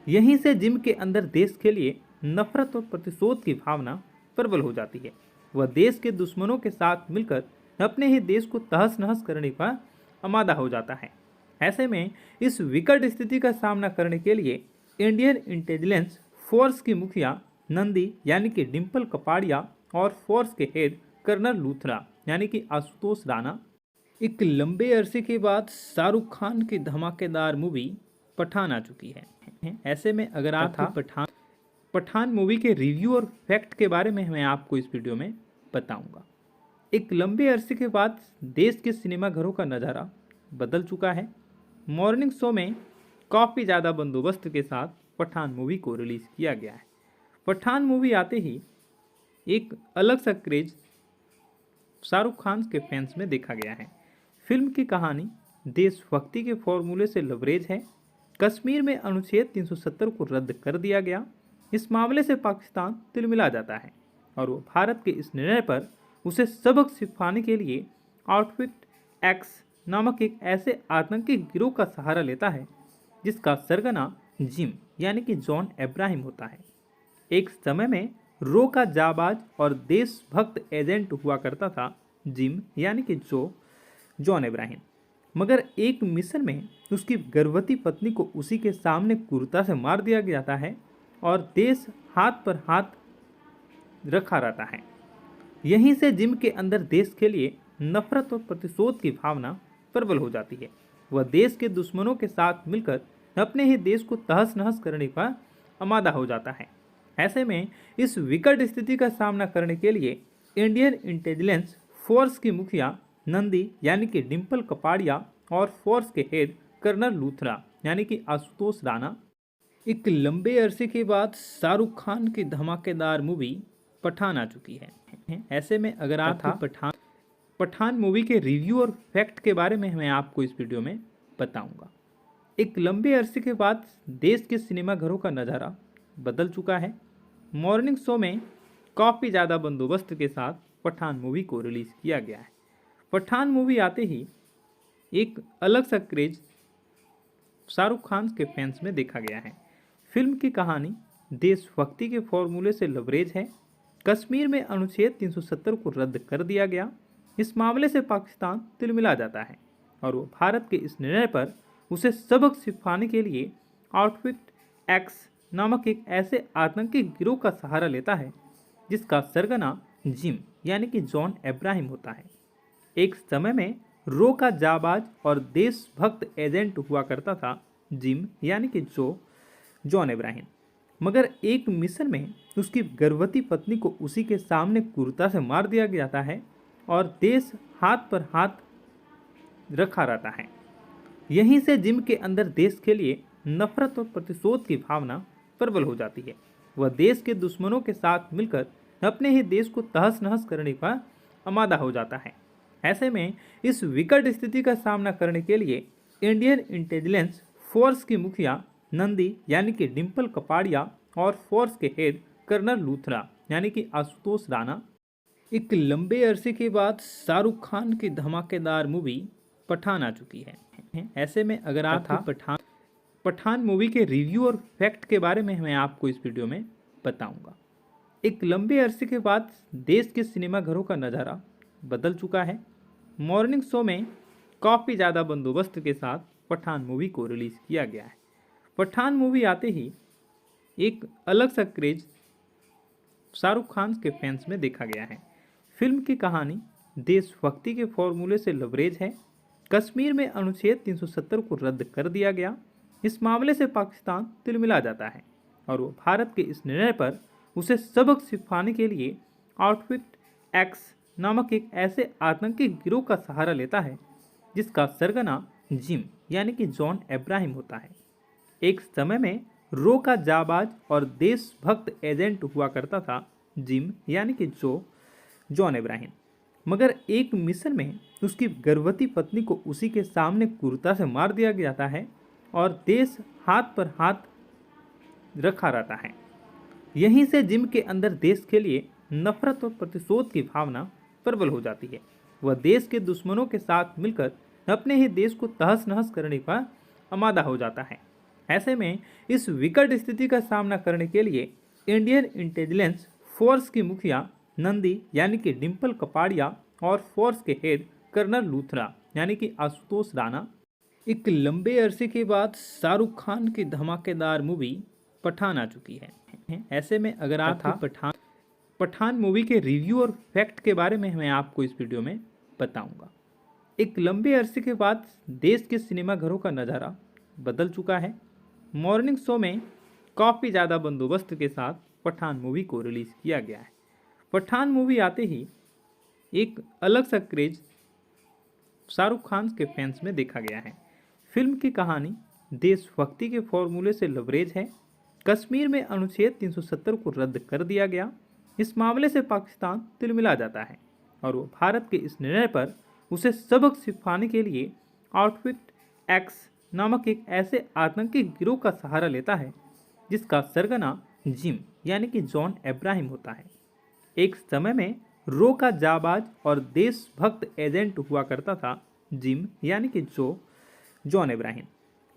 [SPEAKER 1] यहीं से जिम के अंदर देश के लिए नफरत और प्रतिशोध की भावना प्रबल हो जाती है। वह देश के दुश्मनों के साथ मिलकर अपने ही देश को तहस नहस करने का आमादा हो जाता है। ऐसे में इस विकट स्थिति का सामना करने के लिए इंडियन इंटेलिजेंस फोर्स की मुखिया नंदी यानी कि डिम्पल कपाड़िया और फोर्स के हेड कर्नल लूथरा यानी कि आशुतोष राणा एक लंबे अरसे के बाद शाहरुख खान की धमाकेदार मूवी पठान आ चुकी है। ऐसे में अगर आप पठान मूवी के रिव्यू और फैक्ट के बारे में मैं आपको इस वीडियो में बताऊंगा। एक लंबे अरसे के बाद देश के सिनेमाघरों का नज़ारा बदल चुका है। मॉर्निंग शो में काफ़ी ज़्यादा बंदोबस्त के साथ पठान मूवी को रिलीज़ किया गया है। पठान मूवी आते ही एक अलग सा क्रेज शाहरुख खान के फैंस में देखा गया है। फिल्म की कहानी देशभक्ति के फॉर्मूले से लबरेज है। कश्मीर में अनुच्छेद 370 को रद्द कर दिया गया। इस मामले से पाकिस्तान तिलमिला जाता है और वो भारत के इस निर्णय पर उसे सबक सिखाने के लिए आउटफिट एक्स नामक एक ऐसे आतंकी गिरोह का सहारा लेता है जिसका सरगना जिम यानी कि जॉन अब्राहम होता है। एक समय में रो का जाबाज और देशभक्त एजेंट हुआ करता था जिम यानी कि जॉन अब्राहम, मगर एक मिशन में उसकी गर्भवती पत्नी को उसी के सामने क्रूरता से मार दिया जाता है और देश हाथ पर हाथ रखा रहता है। यहीं से जिम के अंदर देश के लिए नफरत और प्रतिशोध की भावना प्रबल हो जाती है। वह देश के दुश्मनों के साथ मिलकर अपने ही देश को तहस नहस करने का आमादा हो जाता है। ऐसे में इस विकट स्थिति का सामना करने के लिए इंडियन इंटेलिजेंस फोर्स की मुखिया नंदी यानी कि डिम्पल कपाड़िया और फोर्स के हेड कर्नल लूथरा यानी कि आशुतोष राणा एक लंबे अरसे के बाद शाहरुख खान की धमाकेदार मूवी पठान आ चुकी है। ऐसे में अगर आप पठान मूवी के रिव्यू और फैक्ट के बारे में मैं आपको इस वीडियो में बताऊंगा। एक लंबे अरसे के बाद देश के सिनेमाघरों का नज़ारा बदल चुका है। मॉर्निंग शो में काफ़ी ज़्यादा बंदोबस्त के साथ पठान मूवी को रिलीज़ किया गया है। पठान मूवी आते ही एक अलग सा क्रेज शाहरुख खान के फैंस में देखा गया है। फिल्म की कहानी देशभक्ति के फॉर्मूले से लबरेज है। कश्मीर में अनुच्छेद 370 को रद्द कर दिया गया। इस मामले से पाकिस्तान तिलमिला जाता है और वो भारत के इस निर्णय पर उसे सबक सिखाने के लिए आउटफिट एक्स नामक एक ऐसे आतंकी गिरोह का सहारा लेता है जिसका सरगना जिम यानी कि जॉन अब्राहम होता है। एक समय में रो का जाबाज और देशभक्त एजेंट हुआ करता था जिम यानी कि जॉन अब्राहम, मगर एक मिशन में उसकी गर्भवती पत्नी को उसी के सामने क्रूरता से मार दिया जाता है और देश हाथ पर हाथ रखा रहता है। यहीं से जिम के अंदर देश के लिए नफरत और प्रतिशोध की भावना प्रबल हो जाती है। वह देश के दुश्मनों के साथ मिलकर अपने ही देश को तहस नहस करने का आमादा हो जाता है। ऐसे में इस विकट स्थिति का सामना करने के लिए इंडियन इंटेलिजेंस फोर्स की मुखिया नंदी यानी कि डिम्पल कपाड़िया और फोर्स के हेड कर्नल लूथरा यानी कि आशुतोष राणा एक लंबे अरसे के बाद शाहरुख खान की धमाकेदार मूवी पठान आ चुकी है। ऐसे में अगर आप पठान मूवी के रिव्यू और फैक्ट के बारे में मैं आपको इस वीडियो में बताऊंगा। एक लंबे अरसे के बाद देश के सिनेमाघरों का नज़ारा बदल चुका है। मॉर्निंग शो में काफ़ी ज़्यादा बंदोबस्त के साथ पठान मूवी को रिलीज़ किया गया है। पठान मूवी आते ही एक अलग सा क्रेज शाहरुख खान के फैंस में देखा गया है। फिल्म की कहानी देशभक्ति के फॉर्मूले से लबरेज है। कश्मीर में अनुच्छेद 370 को रद्द कर दिया गया। इस मामले से पाकिस्तान तिलमिला जाता है और वो भारत के इस निर्णय पर उसे सबक सिखाने के लिए आउटफिट एक्स नामक एक ऐसे आतंकी गिरोह का सहारा लेता है जिसका सरगना जिम यानी कि जॉन अब्राहम होता है। एक समय में रो का जाबाज और देशभक्त एजेंट हुआ करता था जिम यानी कि जॉन अब्राहम, मगर एक मिशन में उसकी गर्भवती पत्नी को उसी के सामने क्रूरता से मार दिया जाता है और देश हाथ पर हाथ रखा रहता है। यहीं से जिम के अंदर देश के लिए नफरत और प्रतिशोध की भावना प्रबल हो जाती है। वह देश के दुश्मनों के साथ मिलकर अपने ही देश को तहस नहस करने का आमादा हो जाता है। ऐसे में इस विकट स्थिति का सामना करने के लिए इंडियन इंटेलिजेंस फोर्स की मुखिया नंदी यानी कि डिम्पल कपाड़िया और फोर्स के हेड कर्नल लूथरा यानी कि आशुतोष राणा एक लंबे अरसे के बाद शाहरुख खान की धमाकेदार मूवी पठान आ चुकी है। ऐसे में अगर आप पठान मूवी के रिव्यू और फैक्ट के बारे में मैं आपको इस वीडियो में बताऊंगा। एक लंबे अरसे के बाद देश के सिनेमा घरों का नज़ारा बदल चुका है। मॉर्निंग शो में काफ़ी ज़्यादा बंदोबस्त के साथ पठान मूवी को रिलीज़ किया गया है। पठान मूवी आते ही एक अलग सा क्रेज शाहरुख खान के फैंस में देखा गया है। फिल्म की कहानी देशभक्ति के फॉर्मूले से लबरेज है। कश्मीर में अनुच्छेद 370 को रद्द कर दिया गया। इस मामले से पाकिस्तान तिलमिला जाता है और वो भारत के इस निर्णय पर उसे सबक सिखाने के लिए आउटफिट एक्स नामक एक ऐसे आतंकी गिरोह का सहारा लेता है जिसका सरगना जिम यानी कि जॉन इब्राहिम होता है। एक समय में रो का जाबाज और देशभक्त एजेंट हुआ करता था जिम यानी कि जॉन इब्राहिम,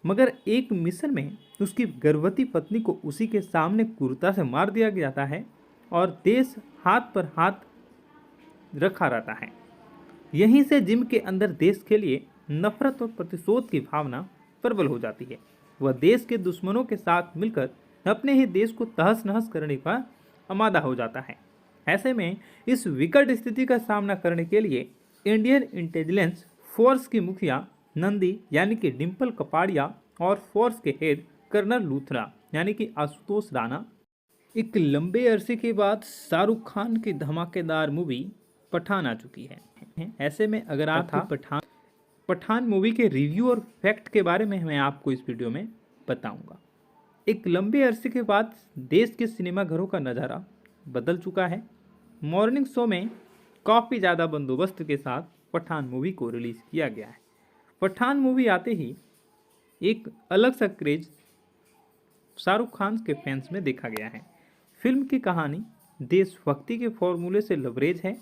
[SPEAKER 1] मगर एक मिशन में उसकी गर्भवती पत्नी को उसी के सामने क्रूरता से मार दिया जाता है और देश हाथ पर हाथ रखा रहता है। यहीं से जिम के अंदर देश के लिए नफरत और प्रतिशोध की भावना प्रबल हो जाती है। वह देश के दुश्मनों के साथ मिलकर अपने ही देश को तहस नहस करने का आमादा हो जाता है। ऐसे में इस विकट स्थिति का सामना करने के लिए इंडियन इंटेलिजेंस फोर्स की मुखिया नंदी यानी कि डिम्पल कपाड़िया और फोर्स के हेड कर्नल लूथरा यानी कि आशुतोष राणा एक लंबे अरसे के बाद शाहरुख खान की धमाकेदार मूवी पठान आ चुकी है। ऐसे में अगर आप पठान मूवी के रिव्यू और फैक्ट के बारे में मैं आपको इस वीडियो में बताऊंगा। एक लंबे अरसे के बाद देश के सिनेमा घरों का नज़ारा बदल चुका है। मॉर्निंग शो में काफ़ी ज़्यादा बंदोबस्त के साथ पठान मूवी को रिलीज़ किया गया है। पठान मूवी आते ही एक अलग सा क्रेज शाहरुख खान के फैंस में देखा गया है। फिल्म की कहानी देशभक्ति के फॉर्मूले से लबरेज है।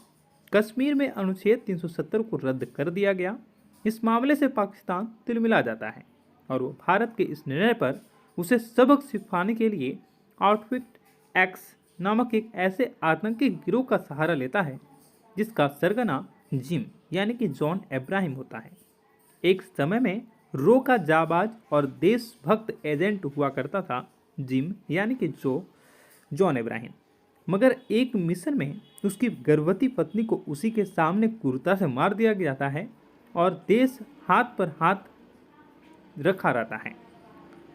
[SPEAKER 1] कश्मीर में अनुच्छेद 370 को रद्द कर दिया गया। इस मामले से पाकिस्तान तिलमिला जाता है और वो भारत के इस निर्णय पर उसे सबक सिखाने के लिए आउटफिट एक्स नामक एक ऐसे आतंकी गिरोह का सहारा लेता है जिसका सरगना जिम यानी कि जॉन इब्राहिम होता है। एक समय में रो का जाबाज और देशभक्त एजेंट हुआ करता था जिम यानी कि जॉन इब्राहिम, मगर एक मिशन में उसकी गर्भवती पत्नी को उसी के सामने क्रूरता से मार दिया जाता है और देश हाथ पर हाथ रखा रहता है।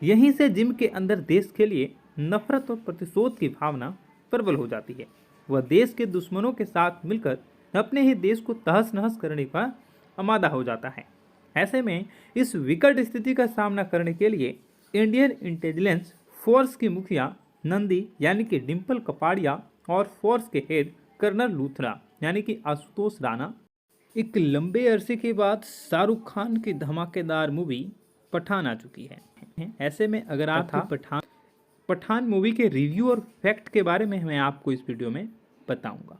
[SPEAKER 1] यहीं से जिम के अंदर देश के लिए नफरत और प्रतिशोध की भावना प्रबल हो जाती है। वह देश के दुश्मनों के साथ मिलकर अपने ही देश को तहस नहस करने का आमादा हो जाता है। ऐसे में इस विकट स्थिति का सामना करने के लिए इंडियन इंटेलिजेंस फोर्स की मुखिया नंदी यानी कि डिम्पल कपाड़िया और फोर्स के हेड कर्नल लूथरा यानी कि आशुतोष राणा एक लंबे अरसे के बाद शाहरुख खान की धमाकेदार मूवी पठान आ चुकी है। ऐसे में अगर आप पठान मूवी के रिव्यू और फैक्ट के बारे में मैं आपको इस वीडियो में बताऊंगा।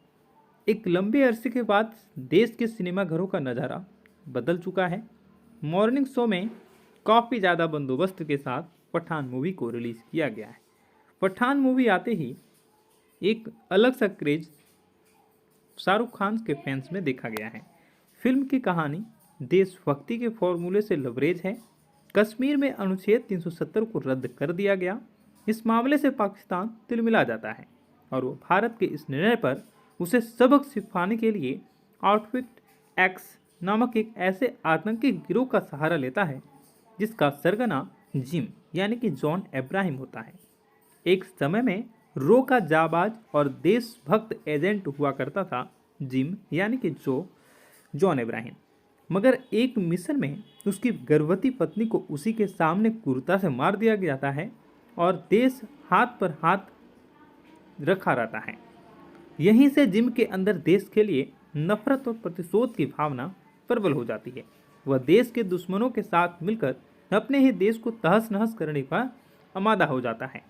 [SPEAKER 1] एक लंबे अरसे के बाद देश के सिनेमा घरों का नज़ारा बदल चुका है। मॉर्निंग शो में काफ़ी ज़्यादा बंदोबस्त के साथ पठान मूवी को रिलीज़ किया गया है। पठान मूवी आते ही एक अलग सा क्रेज शाहरुख खान के फैंस में देखा गया है। फिल्म की कहानी देशभक्ति के फॉर्मूले से लबरेज है। कश्मीर में अनुच्छेद 370 को रद्द कर दिया गया। इस मामले से पाकिस्तान तिलमिला जाता है और वो भारत के इस निर्णय पर उसे सबक सिखाने के लिए आउटफिट एक्स नामक एक ऐसे आतंकी गिरोह का सहारा लेता है जिसका सरगना जिम यानी कि जॉन इब्राहिम होता है। एक समय में रो का जाबाज और देशभक्त एजेंट हुआ करता था जिम यानी कि जॉन इब्राहिम, मगर एक मिशन में उसकी गर्भवती पत्नी को उसी के सामने क्रूरता से मार दिया जाता है और देश हाथ पर हाथ रखा रहता है। यहीं से जिम के अंदर देश के लिए नफरत और प्रतिशोध की भावना प्रबल हो जाती है। वह देश के दुश्मनों के साथ मिलकर अपने ही देश को तहस नहस करने का आमादा हो जाता है।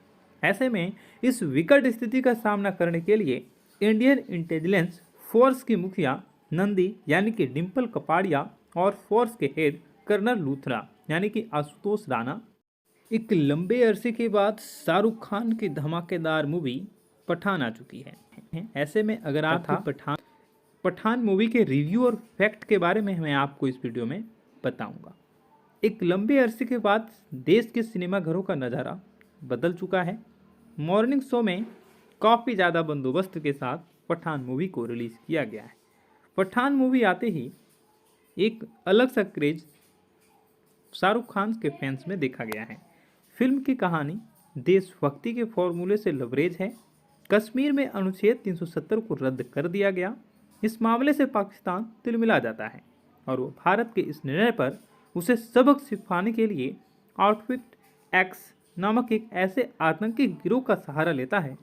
[SPEAKER 1] ऐसे में इस विकट स्थिति का सामना करने के लिए इंडियन इंटेलिजेंस फोर्स की मुखिया नंदी यानी कि डिम्पल कपाड़िया और फोर्स के हेड कर्नल लूथरा यानी कि आशुतोष राणा एक लंबे अरसे के बाद शाहरुख खान की धमाकेदार मूवी पठान आ चुकी है। ऐसे में अगर आपको पठान मूवी के रिव्यू और फैक्ट के बारे में मैं आपको इस वीडियो में बताऊंगा। एक लंबे अरसे के बाद देश के सिनेमा घरों का नज़ारा बदल चुका है। मॉर्निंग शो में काफ़ी ज़्यादा बंदोबस्त के साथ पठान मूवी को रिलीज़ किया गया है। पठान मूवी आते ही एक अलग सा क्रेज शाहरुख खान के फैंस में देखा गया है। फिल्म की कहानी देशभक्ति के फॉर्मूले से लबरेज है। कश्मीर में अनुच्छेद 370 को रद्द कर दिया गया। इस मामले से पाकिस्तान तिलमिला जाता है और वो भारत के इस निर्णय पर उसे सबक सिखाने के लिए आउटफिट एक्स नामक एक ऐसे आतंकी गिरोह का सहारा लेता है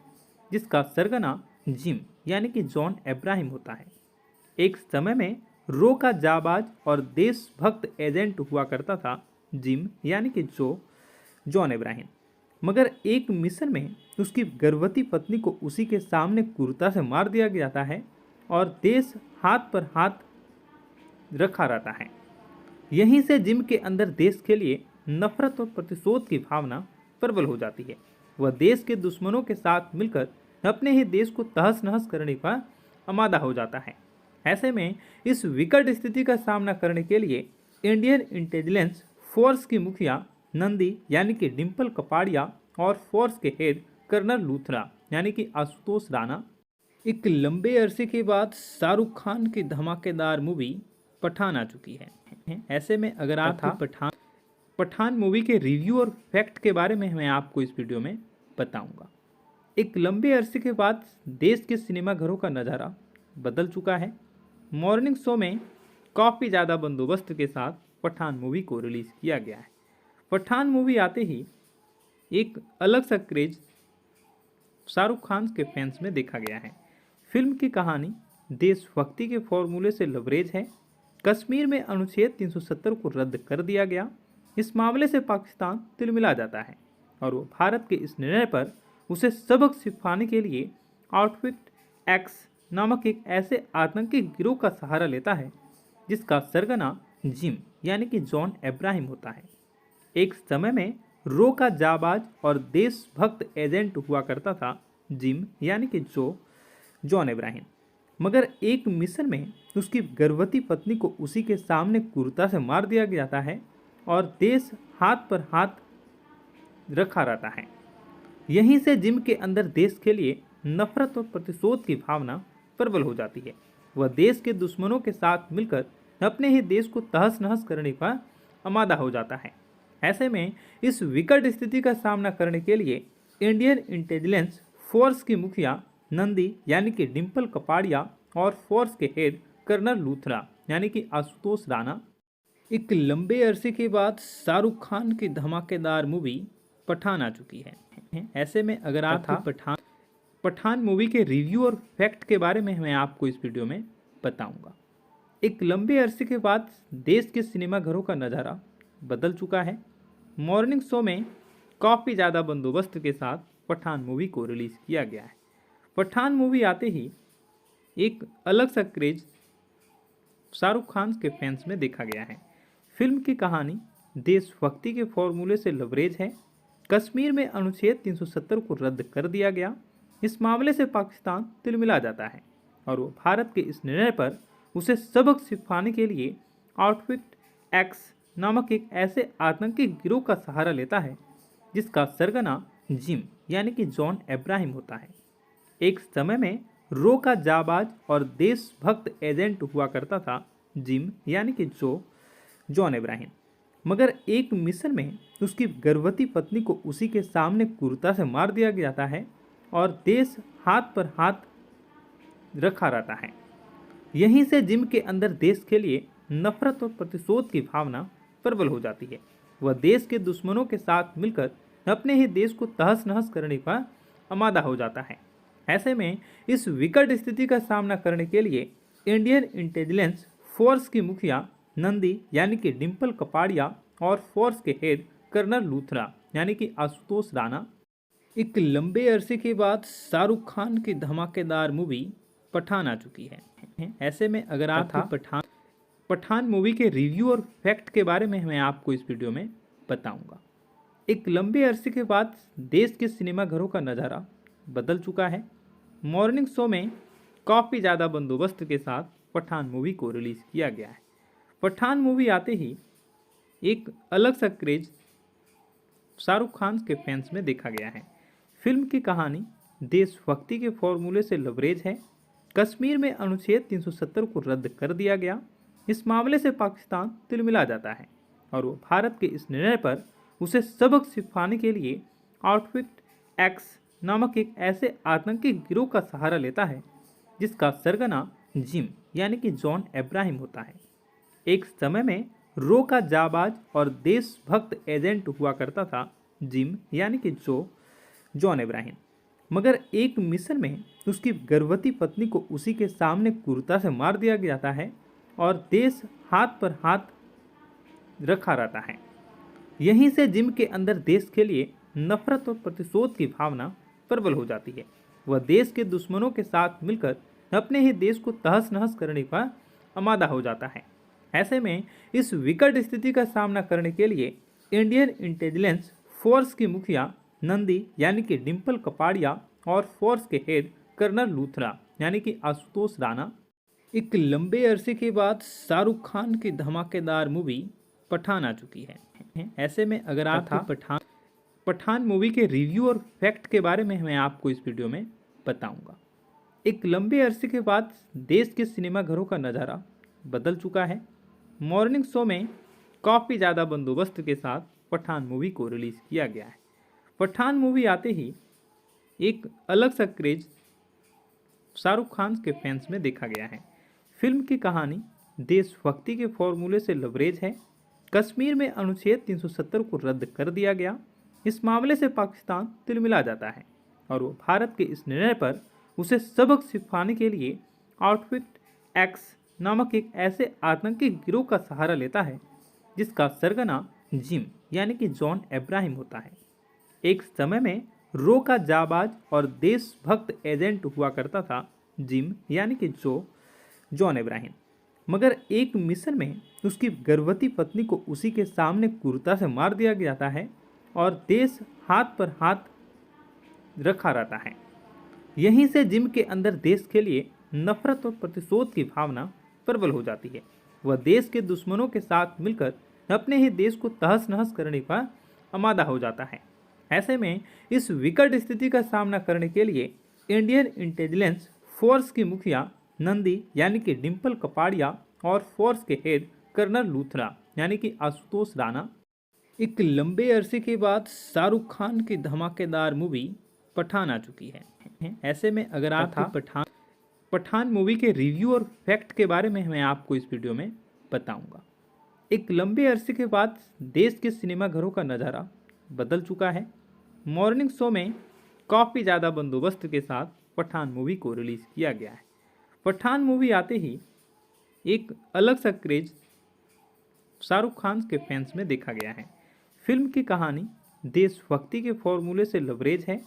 [SPEAKER 1] जिसका सरगना जिम यानी कि जॉन इब्राहिम होता है। एक समय में रो का जाबाज और देशभक्त एजेंट हुआ करता था जिम यानी कि जॉन इब्राहिम, मगर एक मिशन में उसकी गर्भवती पत्नी को उसी के सामने क्रूरता से मार दिया जाता है और देश हाथ पर हाथ रखा रहता है। यहीं से जिम के अंदर देश के लिए नफरत और प्रतिशोध की भावना प्रबल हो जाती है। वह देश के दुश्मनों के साथ मिलकर अपने ही देश को तहस नहस करने का आमादा हो जाता है। ऐसे में इस विकट स्थिति का सामना करने के लिए इंडियन इंटेलिजेंस फोर्स की मुखिया नंदी यानी कि डिम्पल कपाड़िया और फोर्स के हेड कर्नल लूथरा यानी कि आशुतोष राणा एक लंबे अरसे के बाद शाहरुख खान की धमाकेदार मूवी पठान आ चुकी है। ऐसे में अगर आपको पठान मूवी के रिव्यू और फैक्ट के बारे में मैं आपको इस वीडियो में बताऊंगा। एक लंबे अरसे के बाद देश के सिनेमा घरों का नज़ारा बदल चुका है। मॉर्निंग शो में काफ़ी ज़्यादा बंदोबस्त के साथ पठान मूवी को रिलीज़ किया गया है। पठान मूवी आते ही एक अलग सा क्रेज शाहरुख खान के फैंस में देखा गया है। फिल्म की कहानी देशभक्ति के फॉर्मूले से लबरेज है। कश्मीर में अनुच्छेद 370 को रद्द कर दिया गया। इस मामले से पाकिस्तान तिलमिला जाता है और वो भारत के इस निर्णय पर उसे सबक सिखाने के लिए आउटफिट एक्स नामक एक ऐसे आतंकी गिरोह का सहारा लेता है जिसका सरगना जिम यानी कि जॉन इब्राहिम होता है। एक समय में रो का जाबाज और देशभक्त एजेंट हुआ करता था जिम यानी कि जॉन इब्राहिम, मगर एक मिशन में उसकी गर्भवती पत्नी को उसी के सामने क्रूरता से मार दिया जाता है और देश हाथ पर हाथ रखा रहता है। यहीं से जिम के अंदर देश के लिए नफरत और प्रतिशोध की भावना प्रबल हो जाती है। वह देश के दुश्मनों के साथ मिलकर अपने ही देश को तहस नहस करने का आमादा हो जाता है। ऐसे में इस विकट स्थिति का सामना करने के लिए इंडियन इंटेलिजेंस फोर्स की मुखिया नंदी यानी कि डिम्पल कपाड़िया और फोर्स के हेड कर्नल लूथरा यानी कि आशुतोष राणा एक लंबे अरसे के बाद शाहरुख खान की धमाकेदार मूवी पठान आ चुकी है। ऐसे में अगर आपको पठान मूवी के रिव्यू और फैक्ट के बारे में मैं आपको इस वीडियो में बताऊंगा। एक लंबे अरसे के बाद देश के सिनेमा घरों का नज़ारा बदल चुका है। मॉर्निंग शो में काफ़ी ज़्यादा बंदोबस्त के साथ पठान मूवी को रिलीज़ किया गया है। पठान मूवी आते ही एक अलग सा क्रेज शाहरुख खान के फैंस में देखा गया है। फिल्म की कहानी देशभक्ति के फॉर्मूले से लबरेज है। कश्मीर में अनुच्छेद 370 को रद्द कर दिया गया। इस मामले से पाकिस्तान तिलमिला जाता है और वो भारत के इस निर्णय पर उसे सबक सिखाने के लिए आउटफिट एक्स नामक एक ऐसे आतंकी गिरोह का सहारा लेता है जिसका सरगना जिम यानी कि जॉन इब्राहिम होता है। एक समय में रो का जाबाज और देशभक्त एजेंट हुआ करता था जिम यानी कि जॉन इब्राहिम, मगर एक मिशन में उसकी गर्भवती पत्नी को उसी के सामने क्रूरता से मार दिया जाता है और देश हाथ पर हाथ रखा रहता है। यहीं से जिम के अंदर देश के लिए नफरत और प्रतिशोध की भावना प्रबल हो जाती है। वह देश के दुश्मनों के साथ मिलकर अपने ही देश को तहस नहस करने का आमादा हो जाता है। ऐसे में इस विकट स्थिति का सामना करने के लिए इंडियन इंटेलिजेंस फोर्स की मुखिया नंदी यानी कि डिम्पल कपाड़िया और फोर्स के हेड कर्नल लूथरा यानी कि आशुतोष राणा एक लंबे अरसे के बाद शाहरुख खान की धमाकेदार मूवी पठान आ चुकी है। ऐसे में अगर आपको पठान मूवी के रिव्यू और फैक्ट के बारे में मैं आपको इस वीडियो में बताऊंगा। एक लंबे अरसे के बाद देश के सिनेमाघरों का नज़ारा बदल चुका है। मॉर्निंग शो में काफ़ी ज़्यादा बंदोबस्त के साथ पठान मूवी को रिलीज़ किया गया है। पठान मूवी आते ही एक अलग सा क्रेज शाहरुख खान के फैंस में देखा गया है। फिल्म की कहानी देशभक्ति के फॉर्मूले से लबरेज है। कश्मीर में अनुच्छेद 370 को रद्द कर दिया गया। इस मामले से पाकिस्तान तिलमिला जाता है और वो भारत के इस निर्णय पर उसे सबक सिखाने के लिए आउटफिट एक्स नामक एक ऐसे आतंकी गिरोह का सहारा लेता है जिसका सरगना जिम यानी कि जॉन अब्राहम होता है। एक समय में रो का जाबाज और देशभक्त एजेंट हुआ करता था जिम यानी कि जॉन अब्राहम, मगर एक मिशन में उसकी गर्भवती पत्नी को उसी के सामने क्रूरता से मार दिया जाता है और देश हाथ पर हाथ रखा रहता है। यहीं से जिम के अंदर देश के लिए नफरत और प्रतिशोध की भावना प्रबल हो जाती है। वह देश के दुश्मनों के साथ मिलकर अपने ही देश को तहस नहस करने पर आमादा हो जाता है। ऐसे में इस विकट स्थिति का सामना करने के लिए इंडियन इंटेलिजेंस फोर्स की मुखिया नंदी यानी कि डिम्पल कपाड़िया और फोर्स के हेड कर्नल लूथरा यानी कि आशुतोष राणा एक लंबे अरसे के बाद शाहरुख खान की धमाकेदार मूवी पठान आ चुकी है। ऐसे में अगर आप पठान मूवी के रिव्यू और फैक्ट के बारे में मैं आपको इस वीडियो में बताऊंगा। एक लंबे अरसे के बाद देश के सिनेमाघरों का नज़ारा बदल चुका है। मॉर्निंग शो में काफ़ी ज़्यादा बंदोबस्त के साथ पठान मूवी को रिलीज़ किया गया है। पठान मूवी आते ही एक अलग सा क्रेज शाहरुख खान के फैंस में देखा गया है। फिल्म की कहानी देशभक्ति के फॉर्मूले से लबरेज है। कश्मीर में अनुच्छेद 370 को रद्द कर दिया गया। इस मामले से पाकिस्तान तिलमिला जाता है और वो भारत के इस निर्णय पर उसे सबक सिखाने के लिए आउटफिट एक्स नामक एक ऐसे आतंकी गिरोह का सहारा लेता है जिसका सरगना जिम यानी कि जॉन अब्राहम होता है। एक समय में रो का जाबाज और देशभक्त एजेंट हुआ करता था जिम यानी कि जॉन अब्राहम, मगर एक मिशन में उसकी गर्भवती पत्नी को उसी के सामने क्रूरता से मार दिया जाता है और देश हाथ पर हाथ रखा रहता है। यहीं से जिम के अंदर देश के लिए नफरत और प्रतिशोध की भावना प्रबल हो जाती है। वह देश के दुश्मनों के साथ मिलकर अपने ही देश को तहस नहस करने पर आमादा हो जाता है। ऐसे में इस विकट स्थिति का सामना करने के लिए इंडियन इंटेलिजेंस फोर्स की मुखिया नंदी यानी कि डिम्पल कपाड़िया और फोर्स के हेड कर्नल लूथरा यानी कि आशुतोष राणा एक लंबे अरसे के बाद शाहरुख खान की धमाकेदार मूवी पठान आ चुकी है। ऐसे में अगर आप पठान मूवी के रिव्यू और फैक्ट के बारे में मैं आपको इस वीडियो में बताऊंगा। एक लंबे अरसे के बाद देश के सिनेमाघरों का नज़ारा बदल चुका है। मॉर्निंग शो में काफ़ी ज़्यादा बंदोबस्त के साथ पठान मूवी को रिलीज़ किया गया है। पठान मूवी आते ही एक अलग सा क्रेज शाहरुख खान के फैंस में देखा गया है। फिल्म की कहानी देशभक्ति के फॉर्मूले से लबरेज है।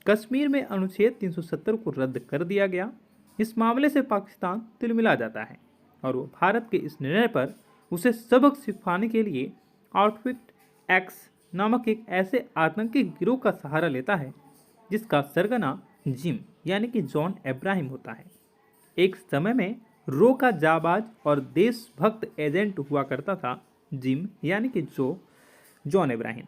[SPEAKER 1] कश्मीर में अनुच्छेद 370 को रद्द कर दिया गया। इस मामले से पाकिस्तान तिलमिला जाता है और वो भारत के इस निर्णय पर उसे सबक सिखाने के लिए आउटफिट एक्स नामक एक ऐसे आतंकी गिरोह का सहारा लेता है जिसका सरगना जिम यानी कि जॉन अब्राहम होता है। एक समय में रो का जाबाज और देशभक्त एजेंट हुआ करता था जिम यानी कि जॉन अब्राहम,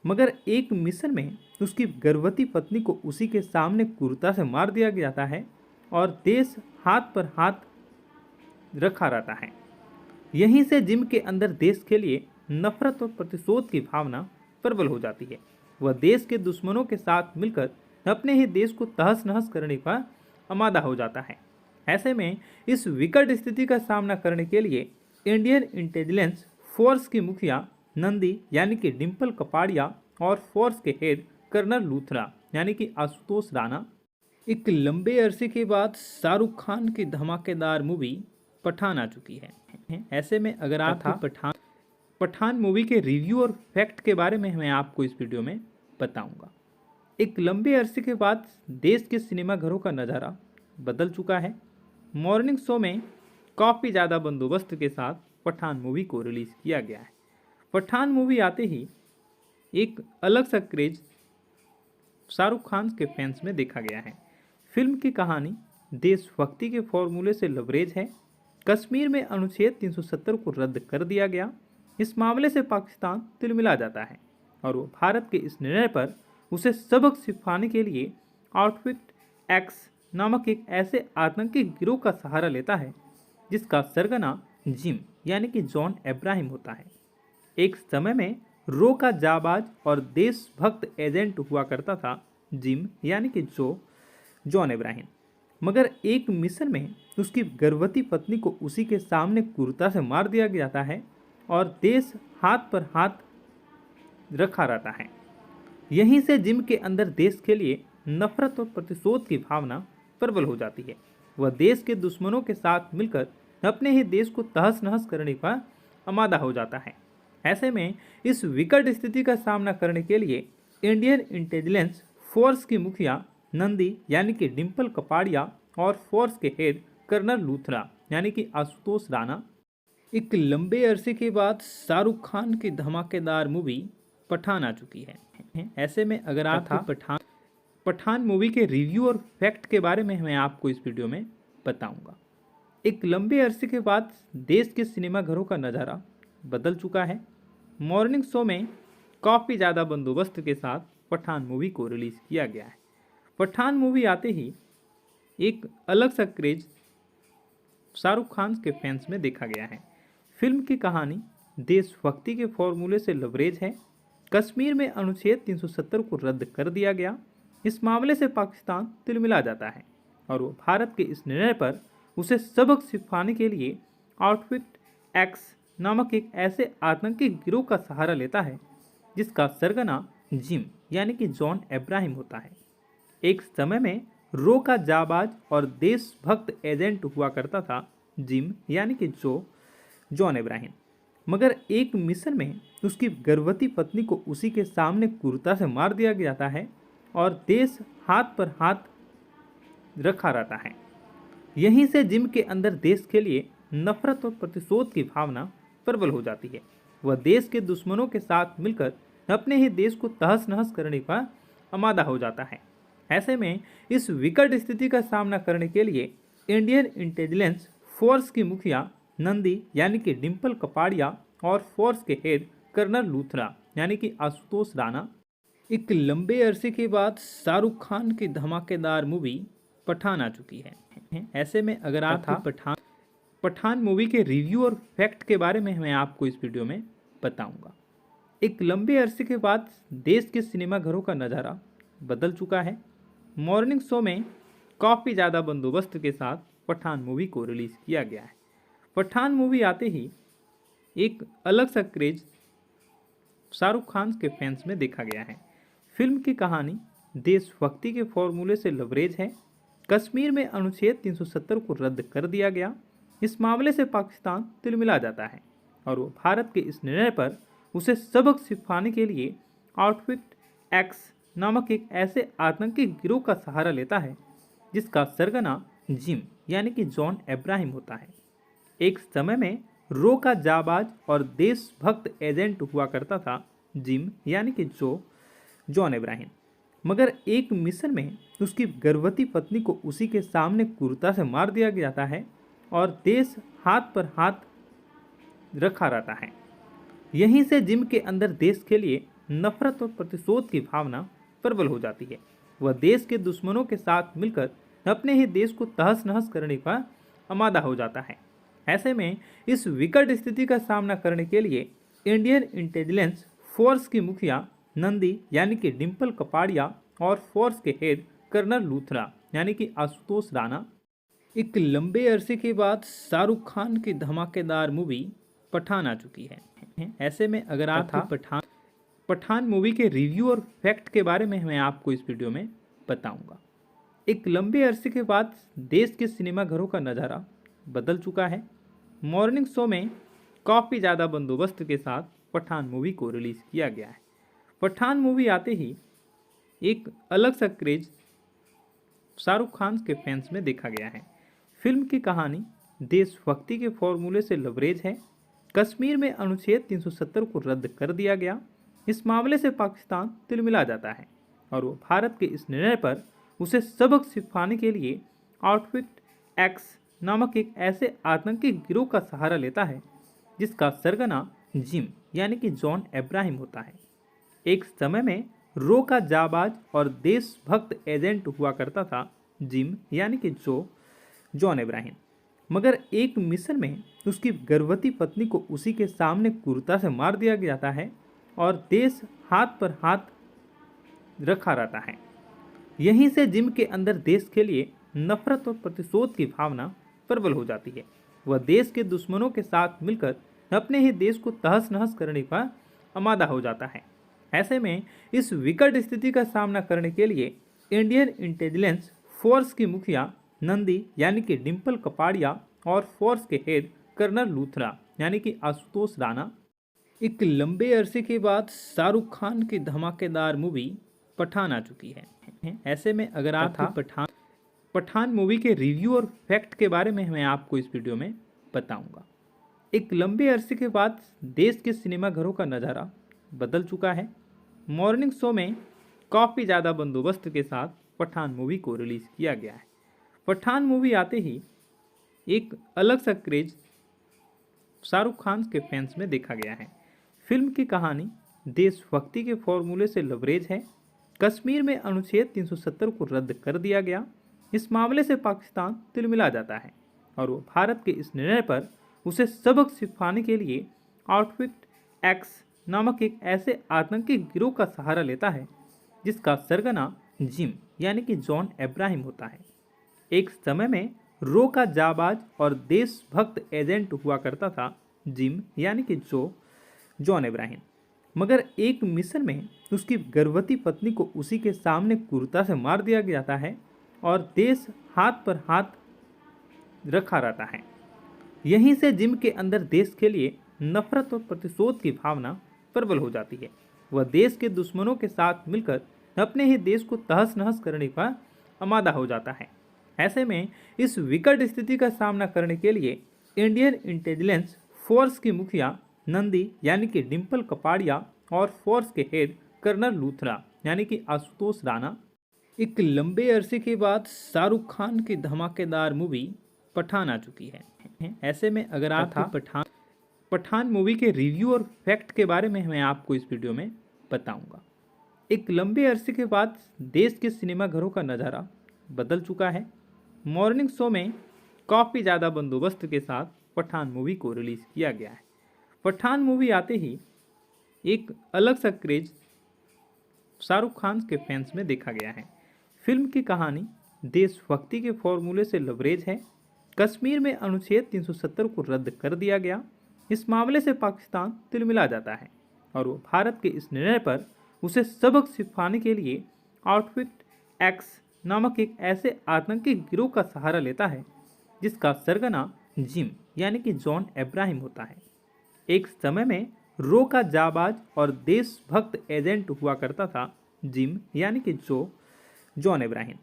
[SPEAKER 1] मगर एक मिशन में उसकी गर्भवती पत्नी को उसी के सामने क्रूरता से मार दिया जाता है और देश हाथ पर हाथ रखा रहता है। यहीं से जिम के अंदर देश के लिए नफरत और प्रतिशोध की भावना प्रबल हो जाती है। वह देश के दुश्मनों के साथ मिलकर अपने ही देश को तहस नहस करने पर आमादा हो जाता है। ऐसे में इस विकट स्थिति का सामना करने के लिए इंडियन इंटेलिजेंस फोर्स की मुखिया नंदी यानी कि डिम्पल कपाड़िया और फोर्स के हेड कर्नल लूथरा यानी कि आशुतोष राणा एक लंबे अरसे के बाद शाहरुख खान की धमाकेदार मूवी पठान आ चुकी है। ऐसे में अगर आप पठान मूवी के रिव्यू और फैक्ट के बारे में मैं आपको इस वीडियो में बताऊंगा। एक लंबे अरसे के बाद देश के सिनेमाघरों का नज़ारा बदल चुका है। मॉर्निंग शो में काफ़ी ज़्यादा बंदोबस्त के साथ पठान मूवी को रिलीज़ किया गया है। पठान मूवी आते ही एक अलग सा क्रेज शाहरुख खान के फैंस में देखा गया है। फिल्म की कहानी देशभक्ति के फॉर्मूले से लबरेज है। कश्मीर में अनुच्छेद 370 को रद्द कर दिया गया। इस मामले से पाकिस्तान तिलमिला जाता है और वो भारत के इस निर्णय पर उसे सबक सिखाने के लिए आउटफिट एक्स नामक एक ऐसे आतंकी गिरोह का सहारा लेता है जिसका सरगना जिम यानी कि जॉन अब्राहम होता है। एक समय में रो का जाबाज और देशभक्त एजेंट हुआ करता था जिम यानी कि जॉन अब्राहम, मगर एक मिशन में उसकी गर्भवती पत्नी को उसी के सामने क्रूरता से मार दिया जाता है और देश हाथ पर हाथ रखा रहता है। यहीं से जिम के अंदर देश के लिए नफरत और प्रतिशोध की भावना प्रबल हो जाती है। वह देश के दुश्मनों के साथ मिलकर अपने ही देश को तहस नहस करने का आमादा हो जाता है। ऐसे में इस विकट स्थिति का सामना करने के लिए इंडियन इंटेलिजेंस फोर्स की मुखिया नंदी यानी कि डिम्पल कपाड़िया और फोर्स के हेड कर्नल लूथरा यानी कि आशुतोष राणा एक लंबे अरसे के बाद शाहरुख खान की धमाकेदार मूवी पठान आ चुकी है। ऐसे में अगर आप पठान मूवी के रिव्यू और फैक्ट के बारे में मैं आपको इस वीडियो में बताऊंगा। एक लंबे अरसे के बाद देश के सिनेमाघरों का नज़ारा बदल चुका है। मॉर्निंग शो में काफ़ी ज़्यादा बंदोबस्त के साथ पठान मूवी को रिलीज़ किया गया है। पठान मूवी आते ही एक अलग सा क्रेज शाहरुख खान के फैंस में देखा गया है। फिल्म की कहानी देशभक्ति के फॉर्मूले से लबरेज है। कश्मीर में अनुच्छेद 370 को रद्द कर दिया गया। इस मामले से पाकिस्तान तिलमिला जाता है और वो भारत के इस निर्णय पर उसे सबक सिखाने के लिए आउटफिट एक्स नामक एक ऐसे आतंकी गिरोह का सहारा लेता है जिसका सरगना जिम यानी कि जॉन अब्राहम होता है। एक समय में रो का जाबाज और देशभक्त एजेंट हुआ करता था जिम यानी कि जॉन अब्राहम, मगर एक मिशन में उसकी गर्भवती पत्नी को उसी के सामने क्रूरता से मार दिया जाता है और देश हाथ पर हाथ रखा रहता है। यहीं से जिम के अंदर देश के लिए नफरत और प्रतिशोध की भावना प्रबल हो जाती है। वह देश के दुश्मनों के साथ मिलकर अपने ही देश को तहस नहस करने का आमादा हो जाता है। ऐसे में इस विकट स्थिति का सामना करने के लिए इंडियन इंटेलिजेंस फोर्स की मुखिया नंदी यानी कि डिम्पल कपाड़िया और फोर्स के हेड कर्नल लूथरा यानी कि आशुतोष राणा एक लंबे अरसे के बाद शाहरुख खान की धमाकेदार मूवी पठान आ चुकी है। ऐसे में अगर आप पठान मूवी के रिव्यू और फैक्ट के बारे में मैं आपको इस वीडियो में बताऊंगा। एक लंबे अरसे के बाद देश के सिनेमाघरों का नज़ारा बदल चुका है। मॉर्निंग शो में काफ़ी ज़्यादा बंदोबस्त के साथ पठान मूवी को रिलीज़ किया गया है। पठान मूवी आते ही एक अलग सा क्रेज शाहरुख खान के फैंस में देखा गया है। फिल्म की कहानी देशभक्ति के फॉर्मूले से लबरेज है। कश्मीर में अनुच्छेद 370 को रद्द कर दिया गया। इस मामले से पाकिस्तान तिलमिला जाता है और वो भारत के इस निर्णय पर उसे सबक सिखाने के लिए आउटफिट एक्स नामक एक ऐसे आतंकी गिरोह का सहारा लेता है जिसका सरगना जिम यानी कि जॉन अब्राहम होता है। एक समय में रो का जाबाज और देशभक्त एजेंट हुआ करता था जिम यानी कि जॉन अब्राहम, मगर एक मिशन में उसकी गर्भवती पत्नी को उसी के सामने क्रूरता से मार दिया जाता है और देश हाथ पर हाथ रखा रहता है। यहीं से जिम के अंदर देश के लिए नफरत और प्रतिशोध की भावना प्रबल हो जाती है। वह देश के दुश्मनों के साथ मिलकर अपने ही देश को तहस नहस करने का आमादा हो जाता है। ऐसे में इस विकट स्थिति का सामना करने के लिए इंडियन इंटेलिजेंस फोर्स की मुखिया नंदी यानी कि डिम्पल कपाड़िया और फोर्स के हेड कर्नल लूथरा यानी कि आशुतोष राणा एक लंबे अरसे के बाद शाहरुख खान की धमाकेदार मूवी पठान आ चुकी है। ऐसे में अगर आप पठान मूवी के रिव्यू और फैक्ट के बारे में मैं आपको इस वीडियो में बताऊंगा। एक लंबे अरसे के बाद देश के सिनेमाघरों का नज़ारा बदल चुका है। मॉर्निंग शो में काफ़ी ज़्यादा बंदोबस्त के साथ पठान मूवी को रिलीज़ किया गया है। पठान मूवी आते ही एक अलग सा क्रेज शाहरुख खान के फैंस में देखा गया है। फिल्म की कहानी देशभक्ति के फॉर्मूले से लबरेज है। कश्मीर में अनुच्छेद 370 को रद्द कर दिया गया। इस मामले से पाकिस्तान तिलमिला जाता है और वो भारत के इस निर्णय पर उसे सबक सिखाने के लिए आउटफिट एक्स नामक एक ऐसे आतंकी गिरोह का सहारा लेता है जिसका सरगना जिम यानी कि जॉन अब्राहम होता है। एक समय में रो का जाबाज और देशभक्त एजेंट हुआ करता था जिम यानी कि जॉन अब्राहम, मगर एक मिशन में उसकी गर्भवती पत्नी को उसी के सामने क्रूरता से मार दिया जाता है और देश हाथ पर हाथ रखा रहता है। यहीं से जिम के अंदर देश के लिए नफरत और प्रतिशोध की भावना प्रबल हो जाती है। वह देश के दुश्मनों के साथ मिलकर अपने ही देश को तहस नहस करने का आमादा हो जाता है। ऐसे में इस विकट स्थिति का सामना करने के लिए इंडियन इंटेलिजेंस फोर्स की मुखिया नंदी यानी कि डिम्पल कपाड़िया और फोर्स के हेड कर्नल लूथरा यानी कि आशुतोष राणा एक लंबे अरसे के बाद शाहरुख खान की धमाकेदार मूवी पठान आ चुकी है। ऐसे में अगर आप पठान मूवी के रिव्यू और फैक्ट के बारे में मैं आपको इस वीडियो में बताऊंगा। एक लंबे अरसे के बाद देश के सिनेमा घरों का नज़ारा बदल चुका है। मॉर्निंग शो में काफ़ी ज़्यादा बंदोबस्त के साथ पठान मूवी को रिलीज़ किया गया है। पठान मूवी आते ही एक अलग सा क्रेज शाहरुख खान के फैंस में देखा गया है। फिल्म की कहानी देशभक्ति के फॉर्मूले से लबरेज है। कश्मीर में अनुच्छेद 370 को रद्द कर दिया गया। इस मामले से पाकिस्तान तिलमिला जाता है और वो भारत के इस निर्णय पर उसे सबक सिखाने के लिए आउटफिट एक्स नामक एक ऐसे आतंकी गिरोह का सहारा लेता है जिसका सरगना जिम यानी कि जॉन अब्राहम होता है। एक समय में रो का जाबाज और देशभक्त एजेंट हुआ करता था जिम यानी कि जॉन अब्राहम, मगर एक मिशन में उसकी गर्भवती पत्नी को उसी के सामने क्रूरता से मार दिया जाता है और देश हाथ पर हाथ रखा रहता है। यहीं से जिम के अंदर देश के लिए नफरत और प्रतिशोध की भावना प्रबल हो जाती है। वह देश के दुश्मनों के साथ मिलकर अपने ही देश को तहस नहस करने का आमादा हो जाता है। ऐसे में इस विकट स्थिति का सामना करने के लिए इंडियन इंटेलिजेंस फोर्स की मुखिया नंदी यानी कि डिम्पल कपाड़िया और फोर्स के हेड कर्नल लूथरा यानी कि आशुतोष राणा एक लंबे अरसे के बाद शाहरुख खान की धमाकेदार मूवी पठान आ चुकी है। ऐसे में अगर आप पठान मूवी के रिव्यू और फैक्ट के बारे में मैं आपको इस वीडियो में बताऊंगा। एक लंबे अरसे के बाद देश के सिनेमा घरों का नज़ारा बदल चुका है। मॉर्निंग शो में काफ़ी ज़्यादा बंदोबस्त के साथ पठान मूवी को रिलीज़ किया गया है। पठान मूवी आते ही एक अलग सा क्रेज शाहरुख खान के फैंस में देखा गया है। फिल्म की कहानी देशभक्ति के फॉर्मूले से लबरेज है। कश्मीर में अनुच्छेद 370 को रद्द कर दिया गया। इस मामले से पाकिस्तान तिलमिला जाता है और वो भारत के इस निर्णय पर उसे सबक सिखाने के लिए आउटफिट एक्स नामक एक ऐसे आतंकी गिरोह का सहारा लेता है जिसका सरगना जिम यानी कि जॉन अब्राहम होता है। एक समय में रो का जाबाज और देशभक्त एजेंट हुआ करता था जिम यानी कि जॉन अब्राहम,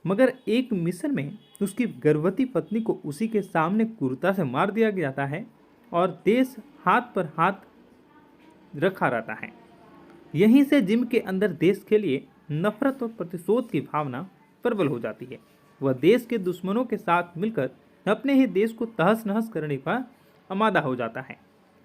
[SPEAKER 1] मगर एक मिशन में उसकी गर्भवती पत्नी को उसी के सामने क्रूरता से मार दिया जाता है और देश हाथ पर हाथ रखा रहता है। यहीं से जिम के अंदर देश के लिए नफरत और प्रतिशोध की भावना प्रबल हो जाती है। वह देश के दुश्मनों के साथ मिलकर अपने ही देश को तहस नहस करने का आमादा हो जाता है।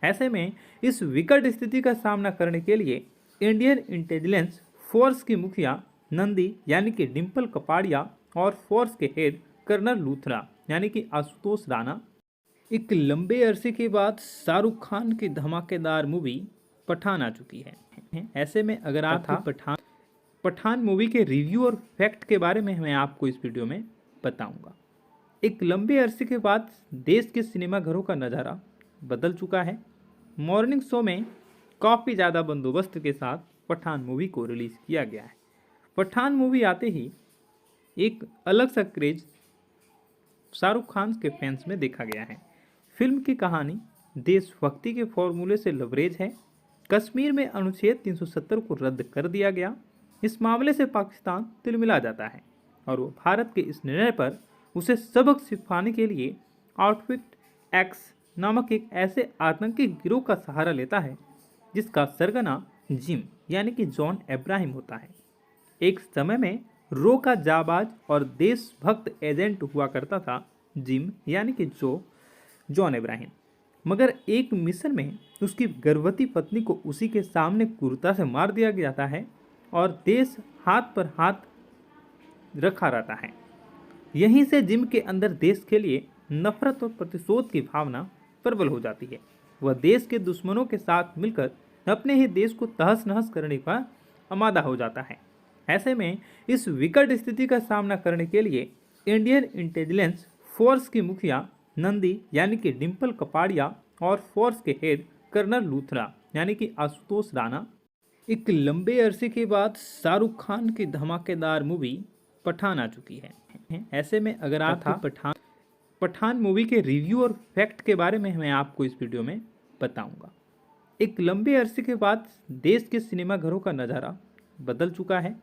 [SPEAKER 1] ऐसे में इस विकट स्थिति का सामना करने के लिए इंडियन इंटेलिजेंस फोर्स की मुखिया नंदी यानी कि डिम्पल कपाड़िया और फोर्स के हेड कर्नल लूथरा यानी कि आशुतोष राणा एक लंबे अरसे के बाद शाहरुख खान की धमाकेदार मूवी पठान आ चुकी है। ऐसे में अगर आप पठान मूवी के रिव्यू और फैक्ट के बारे में मैं आपको इस वीडियो में बताऊंगा। एक लंबे अरसे के बाद देश के सिनेमा घरों का नज़ारा बदल चुका है। मॉर्निंग शो में काफ़ी ज़्यादा बंदोबस्त के साथ पठान मूवी को रिलीज़ किया गया है। पठान मूवी आते ही एक अलग सा क्रेज शाहरुख खान के फैंस में देखा गया है। फिल्म की कहानी देशभक्ति के फॉर्मूले से लबरेज है। कश्मीर में अनुच्छेद 370 को रद्द कर दिया गया। इस मामले से पाकिस्तान तिलमिला जाता है और वो भारत के इस निर्णय पर उसे सबक सिखाने के लिए आउटफिट एक्स नामक एक ऐसे आतंकी गिरोह का सहारा लेता है जिसका सरगना जिम यानी कि जॉन अब्राहम होता है। एक समय में रो का जाबाज और देशभक्त एजेंट हुआ करता था जिम यानी कि जॉन अब्राहम। मगर एक मिशन में उसकी गर्भवती पत्नी को उसी के सामने क्रूरता से मार दिया जाता है और देश हाथ पर हाथ रखा रहता है। यहीं से जिम के अंदर देश के लिए नफरत और प्रतिशोध की भावना प्रबल हो जाती है। वह देश के दुश्मनों के साथ मिलकर अपने ही देश को तहस नहस करने का आमादा हो जाता है। ऐसे में इस विकट स्थिति का सामना करने के लिए इंडियन इंटेलिजेंस फोर्स की मुखिया नंदी यानी कि डिम्पल कपाड़िया और फोर्स के हेड कर्नल लूथरा यानी कि आशुतोष राणा एक लंबे अरसे के बाद शाहरुख खान की धमाकेदार मूवी पठान आ चुकी है। ऐसे में अगर आपको पठान मूवी के रिव्यू और फैक्ट के बारे में मैं आपको इस वीडियो में बताऊंगा। एक लंबे अरसे के बाद देश के सिनेमा घरों का नज़ारा बदल चुका है।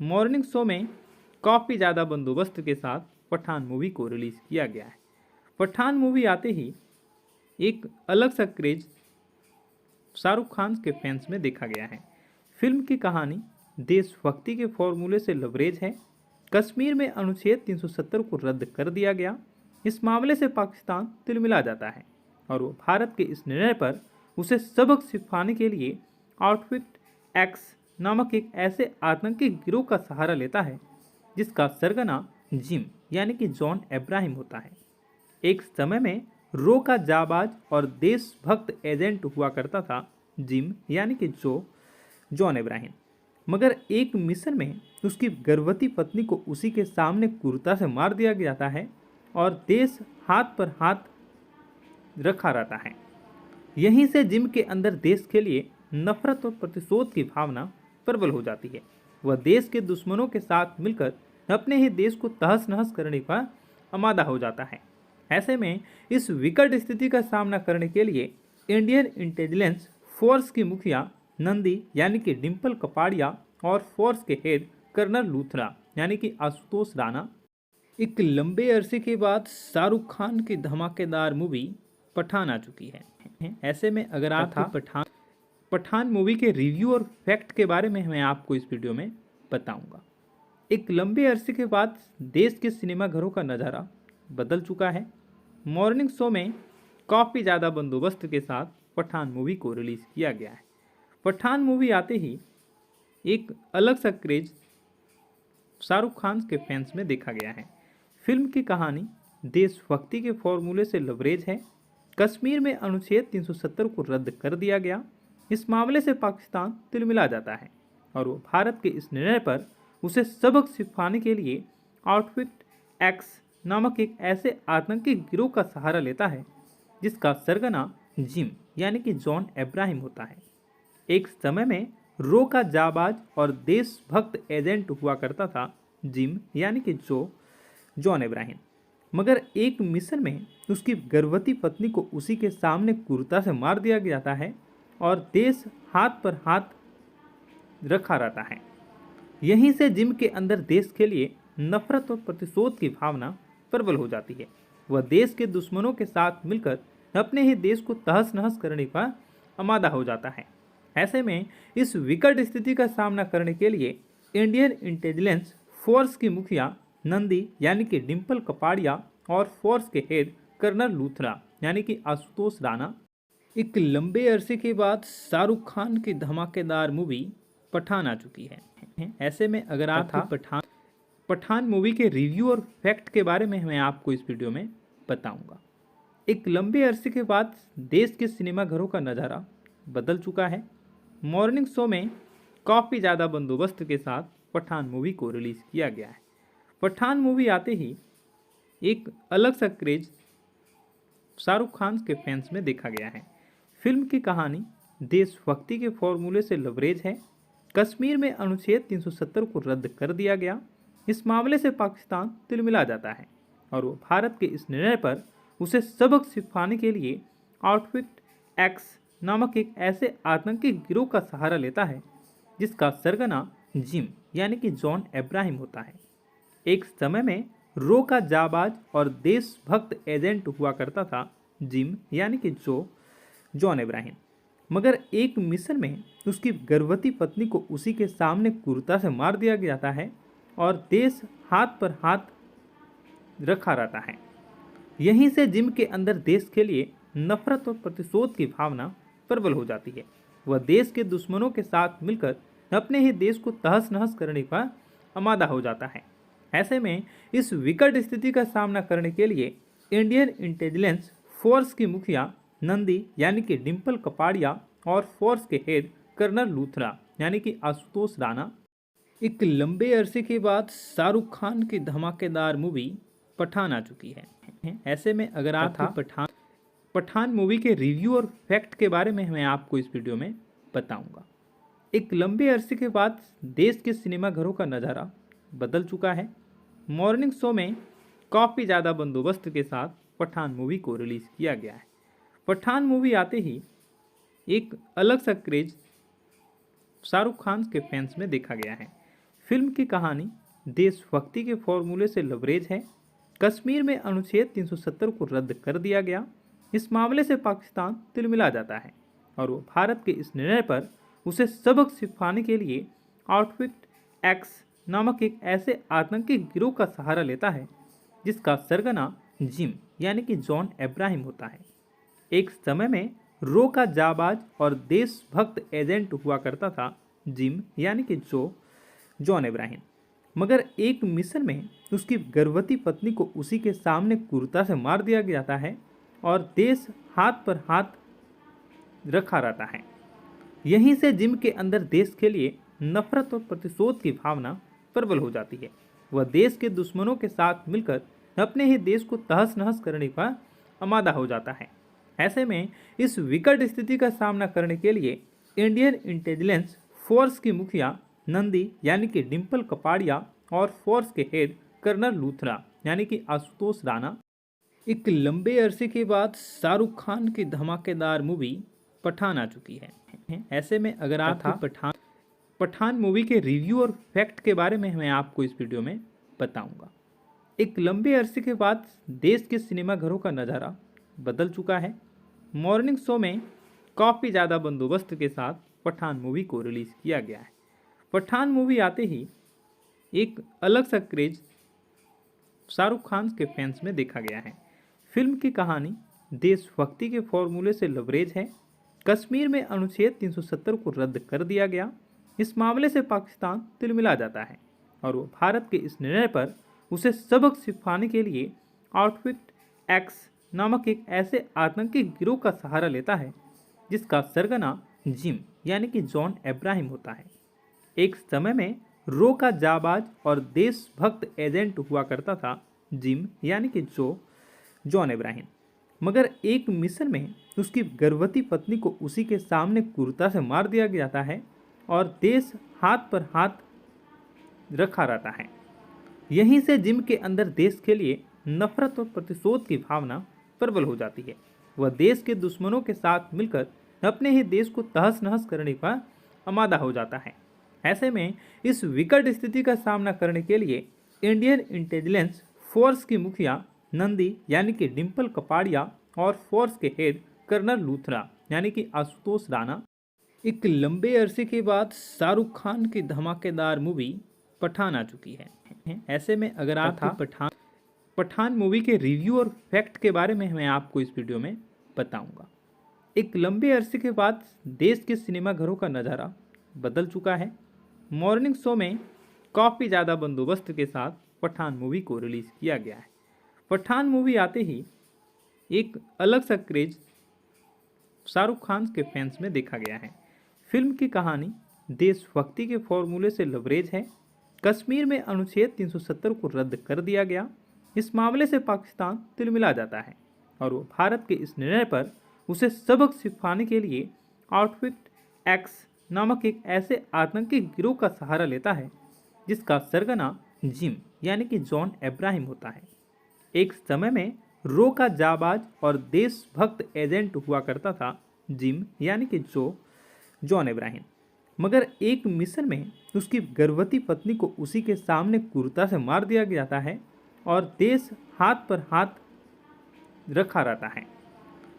[SPEAKER 1] मॉर्निंग शो में काफ़ी ज़्यादा बंदोबस्त के साथ पठान मूवी को रिलीज़ किया गया है। पठान मूवी आते ही एक अलग सा क्रेज शाहरुख खान के फैंस में देखा गया है। फिल्म की कहानी देशभक्ति के फॉर्मूले से लबरेज है। कश्मीर में अनुच्छेद 370 को रद्द कर दिया गया। इस मामले से पाकिस्तान तिलमिला जाता है और वो भारत के इस निर्णय पर उसे सबक सिखाने के लिए आउटफिट एक्स नामक एक ऐसे आतंकी गिरोह का सहारा लेता है जिसका सरगना जिम यानी कि जॉन अब्राहम होता है। एक समय में रो का जाबाज और देशभक्त एजेंट हुआ करता था जिम यानी कि जॉन अब्राहम। मगर एक मिशन में उसकी गर्भवती पत्नी को उसी के सामने क्रूरता से मार दिया जाता है और देश हाथ पर हाथ रखा रहता है। यहीं से जिम के अंदर देश के लिए नफरत और प्रतिशोध की भावना प्रबल हो जाती है। वह देश के दुश्मनों के साथ मिलकर अपने ही देश को तहस नहस करने का आमादा हो जाता है। ऐसे में इस विकट स्थिति का सामना करने के लिए इंडियन इंटेलिजेंस फोर्स की मुखिया नंदी यानी कि डिम्पल कपाड़िया और फोर्स के हेड कर्नल लूथरा यानी कि आशुतोष राणा एक लंबे अरसे के बाद शाहरुख खान की धमाकेदार मूवी पठान आ चुकी है। ऐसे में अगर आपको पठान मूवी के रिव्यू और फैक्ट के बारे में मैं आपको इस वीडियो में बताऊंगा। एक लंबे अरसे के बाद देश के सिनेमा घरों का नज़ारा बदल चुका है। मॉर्निंग शो में काफ़ी ज़्यादा बंदोबस्त के साथ पठान मूवी को रिलीज़ किया गया है। पठान मूवी आते ही एक अलग सा क्रेज शाहरुख खान के फैंस में देखा गया है। फिल्म की कहानी देशभक्ति के फॉर्मूले से लबरेज है। कश्मीर में अनुच्छेद 370 को रद्द कर दिया गया। इस मामले से पाकिस्तान तिलमिला जाता है और वो भारत के इस निर्णय पर उसे सबक सिखाने के लिए आउटफिट एक्स नामक एक ऐसे आतंकी गिरोह का सहारा लेता है जिसका सरगना जिम यानी कि जॉन अब्राहम होता है। एक समय में रो का जाबाज और देशभक्त एजेंट हुआ करता था जिम यानी कि जॉन अब्राहम। मगर एक मिशन में उसकी गर्भवती पत्नी को उसी के सामने क्रूरता से मार दिया जाता है और देश हाथ पर हाथ रखा रहता है। यहीं से जिम के अंदर देश के लिए नफरत और प्रतिशोध की भावना प्रबल हो जाती है। वह देश के दुश्मनों के साथ मिलकर अपने ही देश को तहस नहस करने का आमादा हो जाता है। ऐसे में इस विकट स्थिति का सामना करने के लिए इंडियन इंटेलिजेंस फोर्स की मुखिया नंदी यानी कि डिम्पल कपाड़िया और फोर्स के हेड कर्नल लूथरा यानी कि आशुतोष राणा एक लंबे अरसे के बाद शाहरुख खान की धमाकेदार मूवी पठान आ चुकी है। ऐसे में अगर आपको पठान मूवी के रिव्यू और फैक्ट के बारे में मैं आपको इस वीडियो में बताऊंगा। एक लंबे अरसे के बाद देश के सिनेमा घरों का नज़ारा बदल चुका है। मॉर्निंग शो में काफ़ी ज़्यादा बंदोबस्त के साथ पठान मूवी को रिलीज़ किया गया है। पठान मूवी आते ही एक अलग सा क्रेज शाहरुख खान के फैंस में देखा गया है। फिल्म की कहानी देशभक्ति के फॉर्मूले से लबरेज है। कश्मीर में अनुच्छेद 370 को रद्द कर दिया गया। इस मामले से पाकिस्तान तिलमिला जाता है और वो भारत के इस निर्णय पर उसे सबक सिखाने के लिए आउटफिट एक्स नामक एक ऐसे आतंकी गिरोह का सहारा लेता है जिसका सरगना जिम यानी कि जॉन अब्राहम होता है। एक समय में रो का जाबाज और देशभक्त एजेंट हुआ करता था जिम यानी कि जॉन अब्राहम। मगर एक मिशन में उसकी गर्भवती पत्नी को उसी के सामने क्रूरता से मार दिया जाता है और देश हाथ पर हाथ रखा रहता है। यहीं से जिम के अंदर देश के लिए नफरत और प्रतिशोध की भावना प्रबल हो जाती है। वह देश के दुश्मनों के साथ मिलकर अपने ही देश को तहस नहस करने का आमादा हो जाता है। ऐसे में इस विकट स्थिति का सामना करने के लिए इंडियन इंटेलिजेंस फोर्स की मुखिया नंदी यानी कि डिम्पल कपाड़िया और फोर्स के हेड कर्नल लूथरा यानी कि आशुतोष राणा एक लंबे अरसे के बाद शाहरुख खान की धमाकेदार मूवी पठान आ चुकी है। ऐसे में अगर आप पठान मूवी के रिव्यू और फैक्ट के बारे में मैं आपको इस वीडियो में बताऊंगा। एक लंबे अरसे के बाद देश के सिनेमाघरों का नज़ारा बदल चुका है। मॉर्निंग शो में काफ़ी ज़्यादा बंदोबस्त के साथ पठान मूवी को रिलीज़ किया गया है। पठान मूवी आते ही एक अलग सा क्रेज शाहरुख खान के फैंस में देखा गया है। फिल्म की कहानी देशभक्ति के फॉर्मूले से लबरेज है। कश्मीर में अनुच्छेद 370 को रद्द कर दिया गया। इस मामले से पाकिस्तान तिलमिला जाता है और वो भारत के इस निर्णय पर उसे सबक सिखाने के लिए आउटफिट एक्स नामक एक ऐसे आतंकी गिरोह का सहारा लेता है जिसका सरगना जिम यानी कि जॉन इब्राहिम होता है। एक समय में रो का जाबाज और देशभक्त एजेंट हुआ करता था जिम यानी कि जॉन इब्राहिम, मगर एक मिशन में उसकी गर्भवती पत्नी को उसी के सामने क्रूरता से मार दिया जाता है और देश हाथ पर हाथ रखा रहता है। यहीं से जिम के अंदर देश के लिए नफरत और प्रतिशोध की भावना प्रबल हो जाती है। वह देश के दुश्मनों के साथ मिलकर अपने ही देश को तहस नहस करने का आमादा हो जाता है। ऐसे में इस विकट स्थिति का सामना करने के लिए इंडियन इंटेलिजेंस फोर्स की मुखिया नंदी यानी कि डिम्पल कपाड़िया और फोर्स के हेड कर्नल लूथरा यानी कि आशुतोष राणा एक लंबे अरसे के बाद शाहरुख खान की धमाकेदार मूवी पठान आ चुकी है। ऐसे में अगर आप पठान मूवी के रिव्यू और फैक्ट के बारे में मैं आपको इस वीडियो में बताऊंगा। एक लंबे अरसे के बाद देश के सिनेमाघरों का नज़ारा बदल चुका है। मॉर्निंग शो में काफ़ी ज़्यादा बंदोबस्त के साथ पठान मूवी को रिलीज़ किया गया है। पठान मूवी आते ही एक अलग सा क्रेज शाहरुख खान के फैंस में देखा गया है। फिल्म की कहानी देशभक्ति के फॉर्मूले से लबरेज है। कश्मीर में अनुच्छेद 370 को रद्द कर दिया गया। इस मामले से पाकिस्तान तिलमिला जाता है और वो भारत के इस निर्णय पर उसे सबक सिखाने के लिए आउटफिट एक्स नामक एक ऐसे आतंकी गिरोह का सहारा लेता है जिसका सरगना जिम यानी कि जॉन इब्राहिम होता है। एक समय में रो का जाबाज और देशभक्त एजेंट हुआ करता था जिम यानी कि जॉन इब्राहिम, मगर एक मिशन में उसकी गर्भवती पत्नी को उसी के सामने क्रूरता से मार दिया जाता है और देश हाथ पर हाथ रखा रहता है। यहीं से जिम के अंदर देश के लिए नफरत और प्रतिशोध की भावना प्रबल हो जाती है। वह देश के दुश्मनों के साथ मिलकर अपने ही देश को तहस नहस करने का आमादा हो जाता है। ऐसे में इस विकट स्थिति का सामना करने के लिए इंडियन इंटेलिजेंस फोर्स की मुखिया नंदी यानी कि डिम्पल कपाड़िया और फोर्स के हेड कर्नल लूथरा यानी कि आशुतोष राणा एक लंबे अरसे के बाद शाहरुख खान की धमाकेदार मूवी पठान आ चुकी है। ऐसे में अगर आप पठान मूवी के रिव्यू और फैक्ट के बारे में मैं आपको इस वीडियो में बताऊंगा। एक लंबे अरसे के बाद देश के सिनेमाघरों का नज़ारा बदल चुका है। मॉर्निंग शो में काफ़ी ज़्यादा बंदोबस्त के साथ पठान मूवी को रिलीज़ किया गया है। पठान मूवी आते ही एक अलग सा क्रेज शाहरुख खान के फैंस में देखा गया है। फिल्म की कहानी देशभक्ति के फॉर्मूले से लबरेज है। कश्मीर में अनुच्छेद 370 को रद्द कर दिया गया। इस मामले से पाकिस्तान तिलमिला जाता है और वो भारत के इस निर्णय पर उसे सबक सिखाने के लिए आउटफिट एक्स नामक एक ऐसे आतंकी गिरोह का सहारा लेता है जिसका सरगना जिम यानी कि जॉन इब्राहिम होता है। एक समय में रो का जाबाज और देशभक्त एजेंट हुआ करता था जिम यानी कि जॉन इब्राहिम, मगर एक मिशन में उसकी गर्भवती पत्नी को उसी के सामने क्रूरता से मार दिया जाता है और देश हाथ पर हाथ रखा रहता है।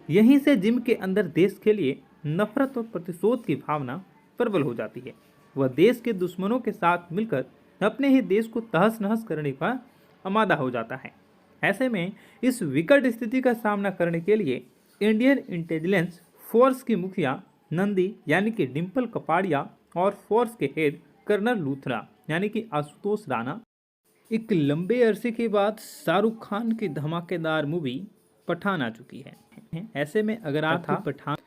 [SPEAKER 1] यहीं से जिम के अंदर देश के लिए नफरत और प्रतिशोध की भावना प्रबल हो जाती है। वह देश के दुश्मनों के साथ मिलकर अपने ही देश को तहस नहस करने का आमादा हो जाता है। ऐसे में इस विकट स्थिति का सामना करने के लिए इंडियन इंटेलिजेंस फोर्स की मुखिया नंदी यानी कि डिम्पल कपाड़िया और फोर्स के हेड कर्नल लूथरा यानी कि आशुतोष राणा एक लंबे अरसे के बाद शाहरुख खान की धमाकेदार मूवी पठान आ चुकी है। ऐसे में अगर आपको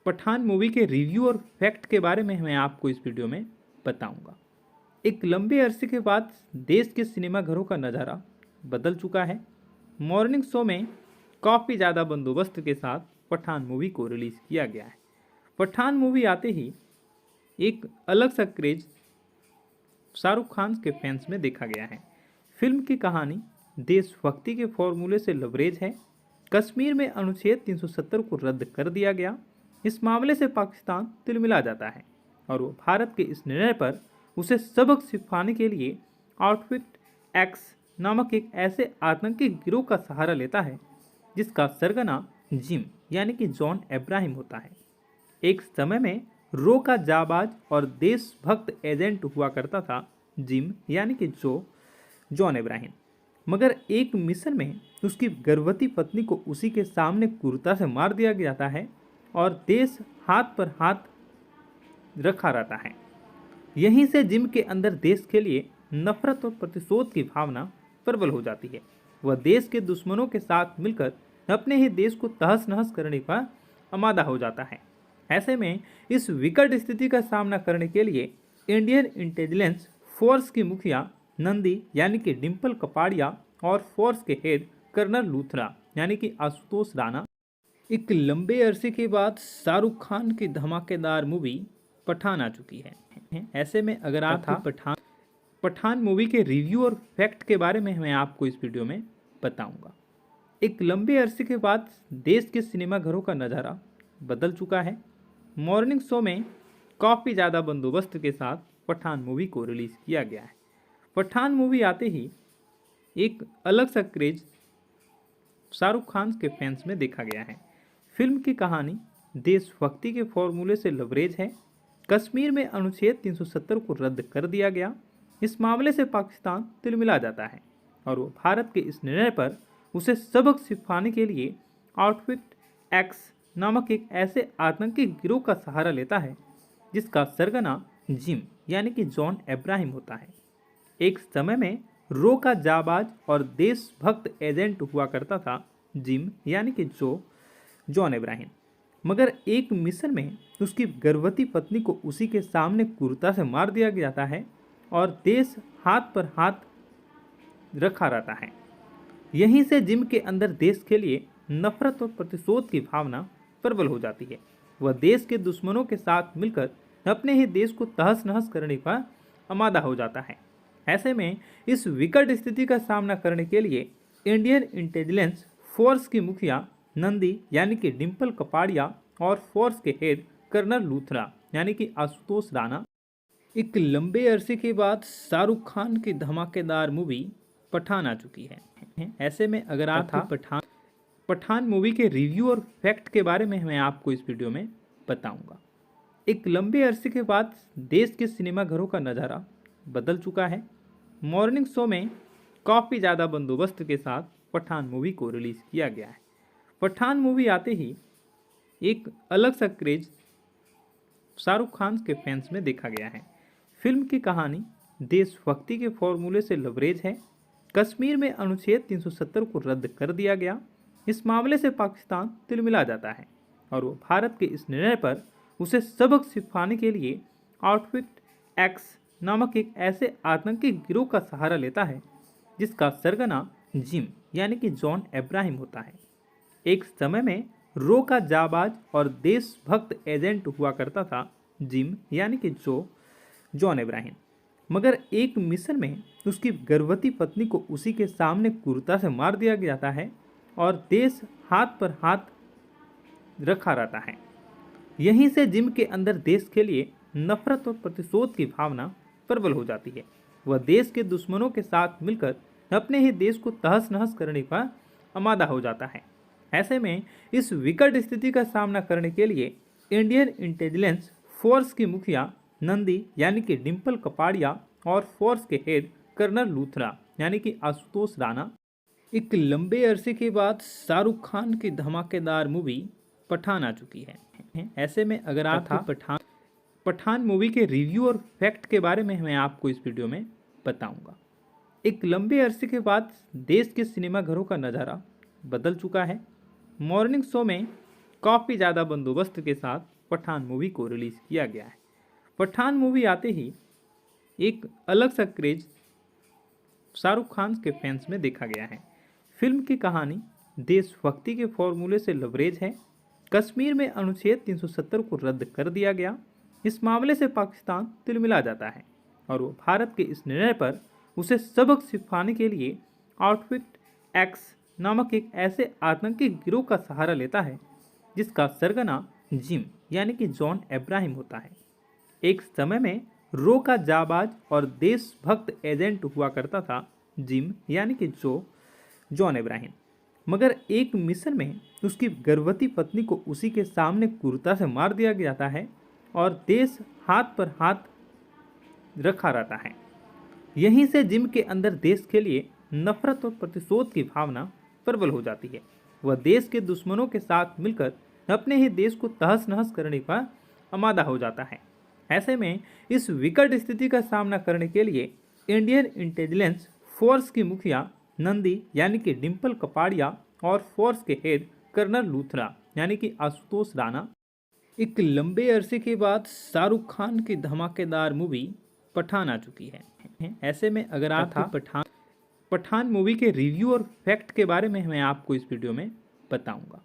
[SPEAKER 1] पठान मूवी के रिव्यू और फैक्ट के बारे में मैं आपको इस वीडियो में बताऊंगा। एक लंबे अरसे के बाद देश के सिनेमाघरों का नज़ारा बदल चुका है। मॉर्निंग शो में काफ़ी ज़्यादा बंदोबस्त के साथ पठान मूवी को रिलीज़ किया गया है। पठान मूवी आते ही एक अलग सा क्रेज शाहरुख खान के फैंस में देखा गया है। फिल्म की कहानी देशभक्ति के फॉर्मूले से लबरेज है। कश्मीर में अनुच्छेद 370 को रद्द कर दिया गया। इस मामले से पाकिस्तान तिलमिला जाता है और वो भारत के इस निर्णय पर उसे सबक सिखाने के लिए आउटफिट एक्स नामक एक ऐसे आतंकी गिरोह का सहारा लेता है जिसका सरगना जिम यानी कि जॉन अब्राहम होता है। एक समय में रो का जाबाज और देशभक्त एजेंट हुआ करता था जिम यानी कि जॉन अब्राहम, मगर एक मिशन में उसकी गर्भवती पत्नी को उसी के सामने क्रूरता से मार दिया जाता है और देश हाथ पर हाथ रखा रहता है। यहीं से जिम के अंदर देश के लिए नफरत और प्रतिशोध की भावना प्रबल हो जाती है। वह देश के दुश्मनों के साथ मिलकर अपने ही देश को तहस नहस करने का आमादा हो जाता है। ऐसे में इस विकट स्थिति का सामना करने के लिए इंडियन इंटेलिजेंस फोर्स की मुखिया नंदी यानी कि डिम्पल कपाड़िया और फोर्स के हेड कर्नल लूथरा यानी कि आशुतोष राणा एक लंबे अरसे के बाद शाहरुख खान की धमाकेदार मूवी पठान आ चुकी है। ऐसे में अगर आपको पठान मूवी के रिव्यू और फैक्ट के बारे में मैं आपको इस वीडियो में बताऊंगा। एक लंबे अरसे के बाद देश के सिनेमाघरों का नज़ारा बदल चुका है। मॉर्निंग शो में काफ़ी ज़्यादा बंदोबस्त के साथ पठान मूवी को रिलीज़ किया गया है। पठान मूवी आते ही एक अलग सा क्रेज शाहरुख खान के फैंस में देखा गया है। फिल्म की कहानी देशभक्ति के फॉर्मूले से लबरेज है। कश्मीर में अनुच्छेद 370 को रद्द कर दिया गया। इस मामले से पाकिस्तान तिलमिला जाता है और वो भारत के इस निर्णय पर उसे सबक सिखाने के लिए आउटफिट एक्स नामक एक ऐसे आतंकी गिरोह का सहारा लेता है जिसका सरगना जिम यानी कि जॉन अब्राहम होता है। एक समय में रो का जाबाज और देशभक्त एजेंट हुआ करता था जिम यानी कि जॉन अब्राहम, मगर एक मिशन में उसकी गर्भवती पत्नी को उसी के सामने क्रूरता से मार दिया जाता है और देश हाथ पर हाथ रखा रहता है। यहीं से जिम के अंदर देश के लिए नफरत और प्रतिशोध की भावना प्रबल हो जाती है। वह देश के दुश्मनों के साथ मिलकर अपने ही देश को तहस नहस करने का आमादा हो जाता है। ऐसे में इस विकट स्थिति का सामना करने के लिए इंडियन इंटेलिजेंस फोर्स की मुखिया नंदी यानी कि डिम्पल कपाड़िया और फोर्स के हेड कर्नल लूथरा यानी कि आशुतोष राणा एक लंबे अरसे के बाद शाहरुख खान की धमाकेदार मूवी पठान आ चुकी है। ऐसे में अगर आपको पठान मूवी के रिव्यू और फैक्ट के बारे में मैं आपको इस वीडियो में बताऊंगा। एक लंबे अरसे के बाद देश के सिनेमाघरों का नज़ारा बदल चुका है। मॉर्निंग शो में काफ़ी ज़्यादा बंदोबस्त के साथ पठान मूवी को रिलीज़ किया गया है। पठान मूवी आते ही एक अलग सा क्रेज शाहरुख खान के फैंस में देखा गया है। फिल्म की कहानी देशभक्ति के फॉर्मूले से लबरेज है। कश्मीर में अनुच्छेद 370 को रद्द कर दिया गया। इस मामले से पाकिस्तान तिलमिला जाता है और वो भारत के इस निर्णय पर उसे सबक सिखाने के लिए आउटफिट एक्स नामक एक ऐसे आतंकी गिरोह का सहारा लेता है जिसका सरगना जिम यानी कि जॉन अब्राहम होता है। एक समय में रो का जाबाज और देशभक्त एजेंट हुआ करता था जिम यानी कि जॉन अब्राहम, मगर एक मिशन में उसकी गर्भवती पत्नी को उसी के सामने क्रूरता से मार दिया जाता है और देश हाथ पर हाथ रखा रहता है। यहीं से जिम के अंदर देश के लिए नफरत और प्रतिशोध की भावना प्रबल हो जाती है। वह देश के दुश्मनों के साथ मिलकर अपने ही देश को तहस नहस करने का आमादा हो जाता है। ऐसे में इस विकट स्थिति का सामना करने के लिए इंडियन इंटेलिजेंस फोर्स की मुखिया नंदी यानी कि डिम्पल कपाड़िया और फोर्स के हेड कर्नल लूथरा यानी कि आशुतोष राणा एक लंबे अरसे के बाद शाहरुख खान की धमाकेदार मूवी पठान आ चुकी है। ऐसे में अगर आपको पठान मूवी के रिव्यू और फैक्ट के बारे में मैं आपको इस वीडियो में बताऊंगा। एक लंबे अरसे के बाद देश के सिनेमाघरों का नज़ारा बदल चुका है। मॉर्निंग शो में काफ़ी ज़्यादा बंदोबस्त के साथ पठान मूवी को रिलीज़ किया गया है। पठान मूवी आते ही एक अलग सा क्रेज शाहरुख खान के फैंस में देखा गया है। फिल्म की कहानी देशभक्ति के फॉर्मूले से लबरेज है। कश्मीर में अनुच्छेद 370 को रद्द कर दिया गया। इस मामले से पाकिस्तान तिलमिला जाता है और वो भारत के इस निर्णय पर उसे सबक सिखाने के लिए आउटफिट एक्स नामक एक ऐसे आतंकी गिरोह का सहारा लेता है जिसका सरगना जिम यानी कि जॉन अब्राहम होता है। एक समय में रो का जाबाज और देशभक्त एजेंट हुआ करता था जिम यानी कि जॉन अब्राहम, मगर एक मिशन में उसकी गर्भवती पत्नी को उसी के सामने क्रूरता से मार दिया जाता है और देश हाथ पर हाथ रखा रहता है। यहीं से जिम के अंदर देश के लिए नफरत और प्रतिशोध की भावना प्रबल हो जाती है। वह देश के दुश्मनों के साथ मिलकर अपने ही देश को तहस नहस करने का आमादा हो जाता है। ऐसे में इस विकट स्थिति का सामना करने के लिए इंडियन इंटेलिजेंस फोर्स की मुखिया नंदी यानी कि डिम्पल कपाड़िया और फोर्स के हेड कर्नल लूथरा यानी कि आशुतोष राणा एक लंबे अरसे के बाद शाहरुख खान की धमाकेदार मूवी पठान आ चुकी है। ऐसे में अगर आपको पठान मूवी के रिव्यू और फैक्ट के बारे में मैं आपको इस वीडियो में बताऊंगा।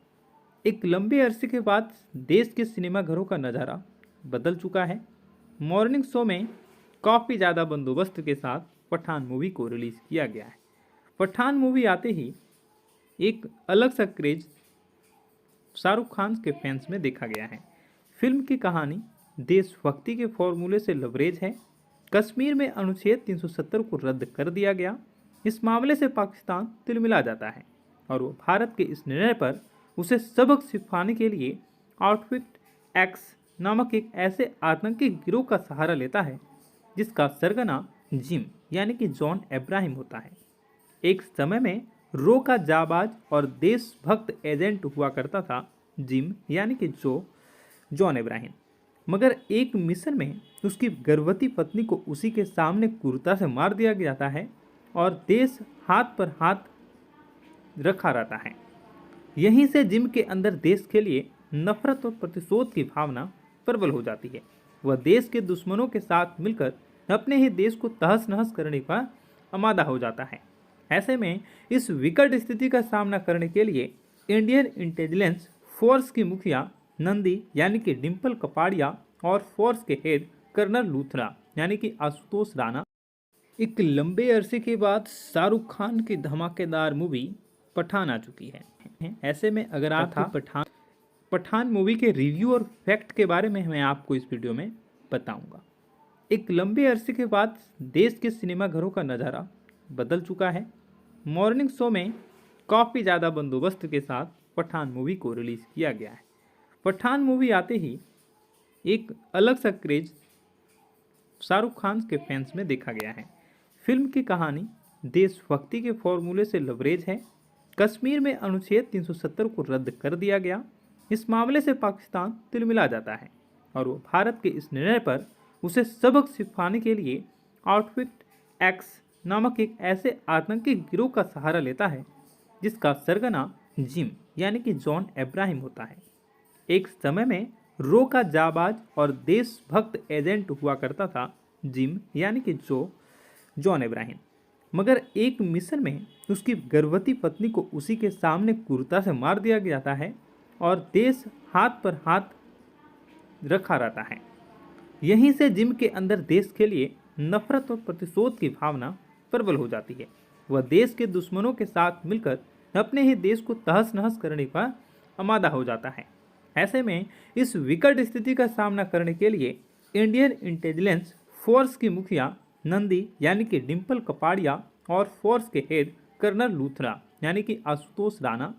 [SPEAKER 1] एक लंबे अरसे के बाद देश के सिनेमाघरों का नज़ारा बदल चुका है। मॉर्निंग शो में काफ़ी ज़्यादा बंदोबस्त के साथ पठान मूवी को रिलीज़ किया गया है। पठान मूवी आते ही एक अलग सा क्रेज शाहरुख खान के फैंस में देखा गया है। फिल्म की कहानी देशभक्ति के फॉर्मूले से लबरेज है। कश्मीर में अनुच्छेद 370 को रद्द कर दिया गया। इस मामले से पाकिस्तान तिलमिला जाता है और वो भारत के इस निर्णय पर उसे सबक सिखाने के लिए आउटफिट एक्स नामक एक ऐसे आतंकी गिरोह का सहारा लेता है जिसका सरगना जिम यानी कि जॉन अब्राहम होता है। एक समय में रो का जाबाज और देशभक्त एजेंट हुआ करता था जिम यानी कि जॉन अब्राहम, मगर एक मिशन में उसकी गर्भवती पत्नी को उसी के सामने क्रूरता से मार दिया जाता है और देश हाथ पर हाथ रखा रहता है। यहीं से जिम के अंदर देश के लिए नफरत और प्रतिशोध की भावना प्रबल हो जाती है। वह देश के दुश्मनों के साथ मिलकर अपने ही देश को तहस नहस करने का आमादा हो जाता है। ऐसे में इस विकट स्थिति का सामना करने के लिए इंडियन इंटेलिजेंस फोर्स की मुखिया नंदी यानी कि डिम्पल कपाड़िया और फोर्स के हेड कर्नल लूथरा यानी कि आशुतोष राणा एक लंबे अरसे के बाद शाहरुख खान की धमाकेदार मूवी पठान आ चुकी है। ऐसे में अगर आपको पठान मूवी के रिव्यू और फैक्ट के बारे में मैं आपको इस वीडियो में बताऊंगा। एक लंबे अरसे के बाद देश के सिनेमाघरों का नज़ारा बदल चुका है। मॉर्निंग शो में काफ़ी ज़्यादा बंदोबस्त के साथ पठान मूवी को रिलीज़ किया गया है। पठान मूवी आते ही एक अलग सा क्रेज शाहरुख खान के फैंस में देखा गया है। फिल्म की कहानी देशभक्ति के फॉर्मूले से लबरेज है। कश्मीर में अनुच्छेद 370 को रद्द कर दिया गया। इस मामले से पाकिस्तान तिलमिला जाता है और वो भारत के इस निर्णय पर उसे सबक सिखाने के लिए आउटफिट एक्स नामक एक ऐसे आतंकी गिरोह का सहारा लेता है जिसका सरगना जिम यानी कि जॉन अब्राहम होता है। एक समय में रो का जाबाज और देशभक्त एजेंट हुआ करता था जिम यानी कि जॉन अब्राहम, मगर एक मिशन में उसकी गर्भवती पत्नी को उसी के सामने क्रूरता से मार दिया जाता है और देश हाथ पर हाथ रखा रहता है। यहीं से जिम के अंदर देश के लिए नफरत और प्रतिशोध की भावना प्रबल हो जाती है। वह देश के दुश्मनों के साथ मिलकर अपने ही देश को तहस नहस करने का आमादा हो जाता है। ऐसे में इस विकट स्थिति का सामना करने के लिए इंडियन इंटेलिजेंस फोर्स की मुखिया नंदी यानी कि डिम्पल कपाड़िया और फोर्स के हेड कर्नल लूथरा यानी कि आशुतोष राणा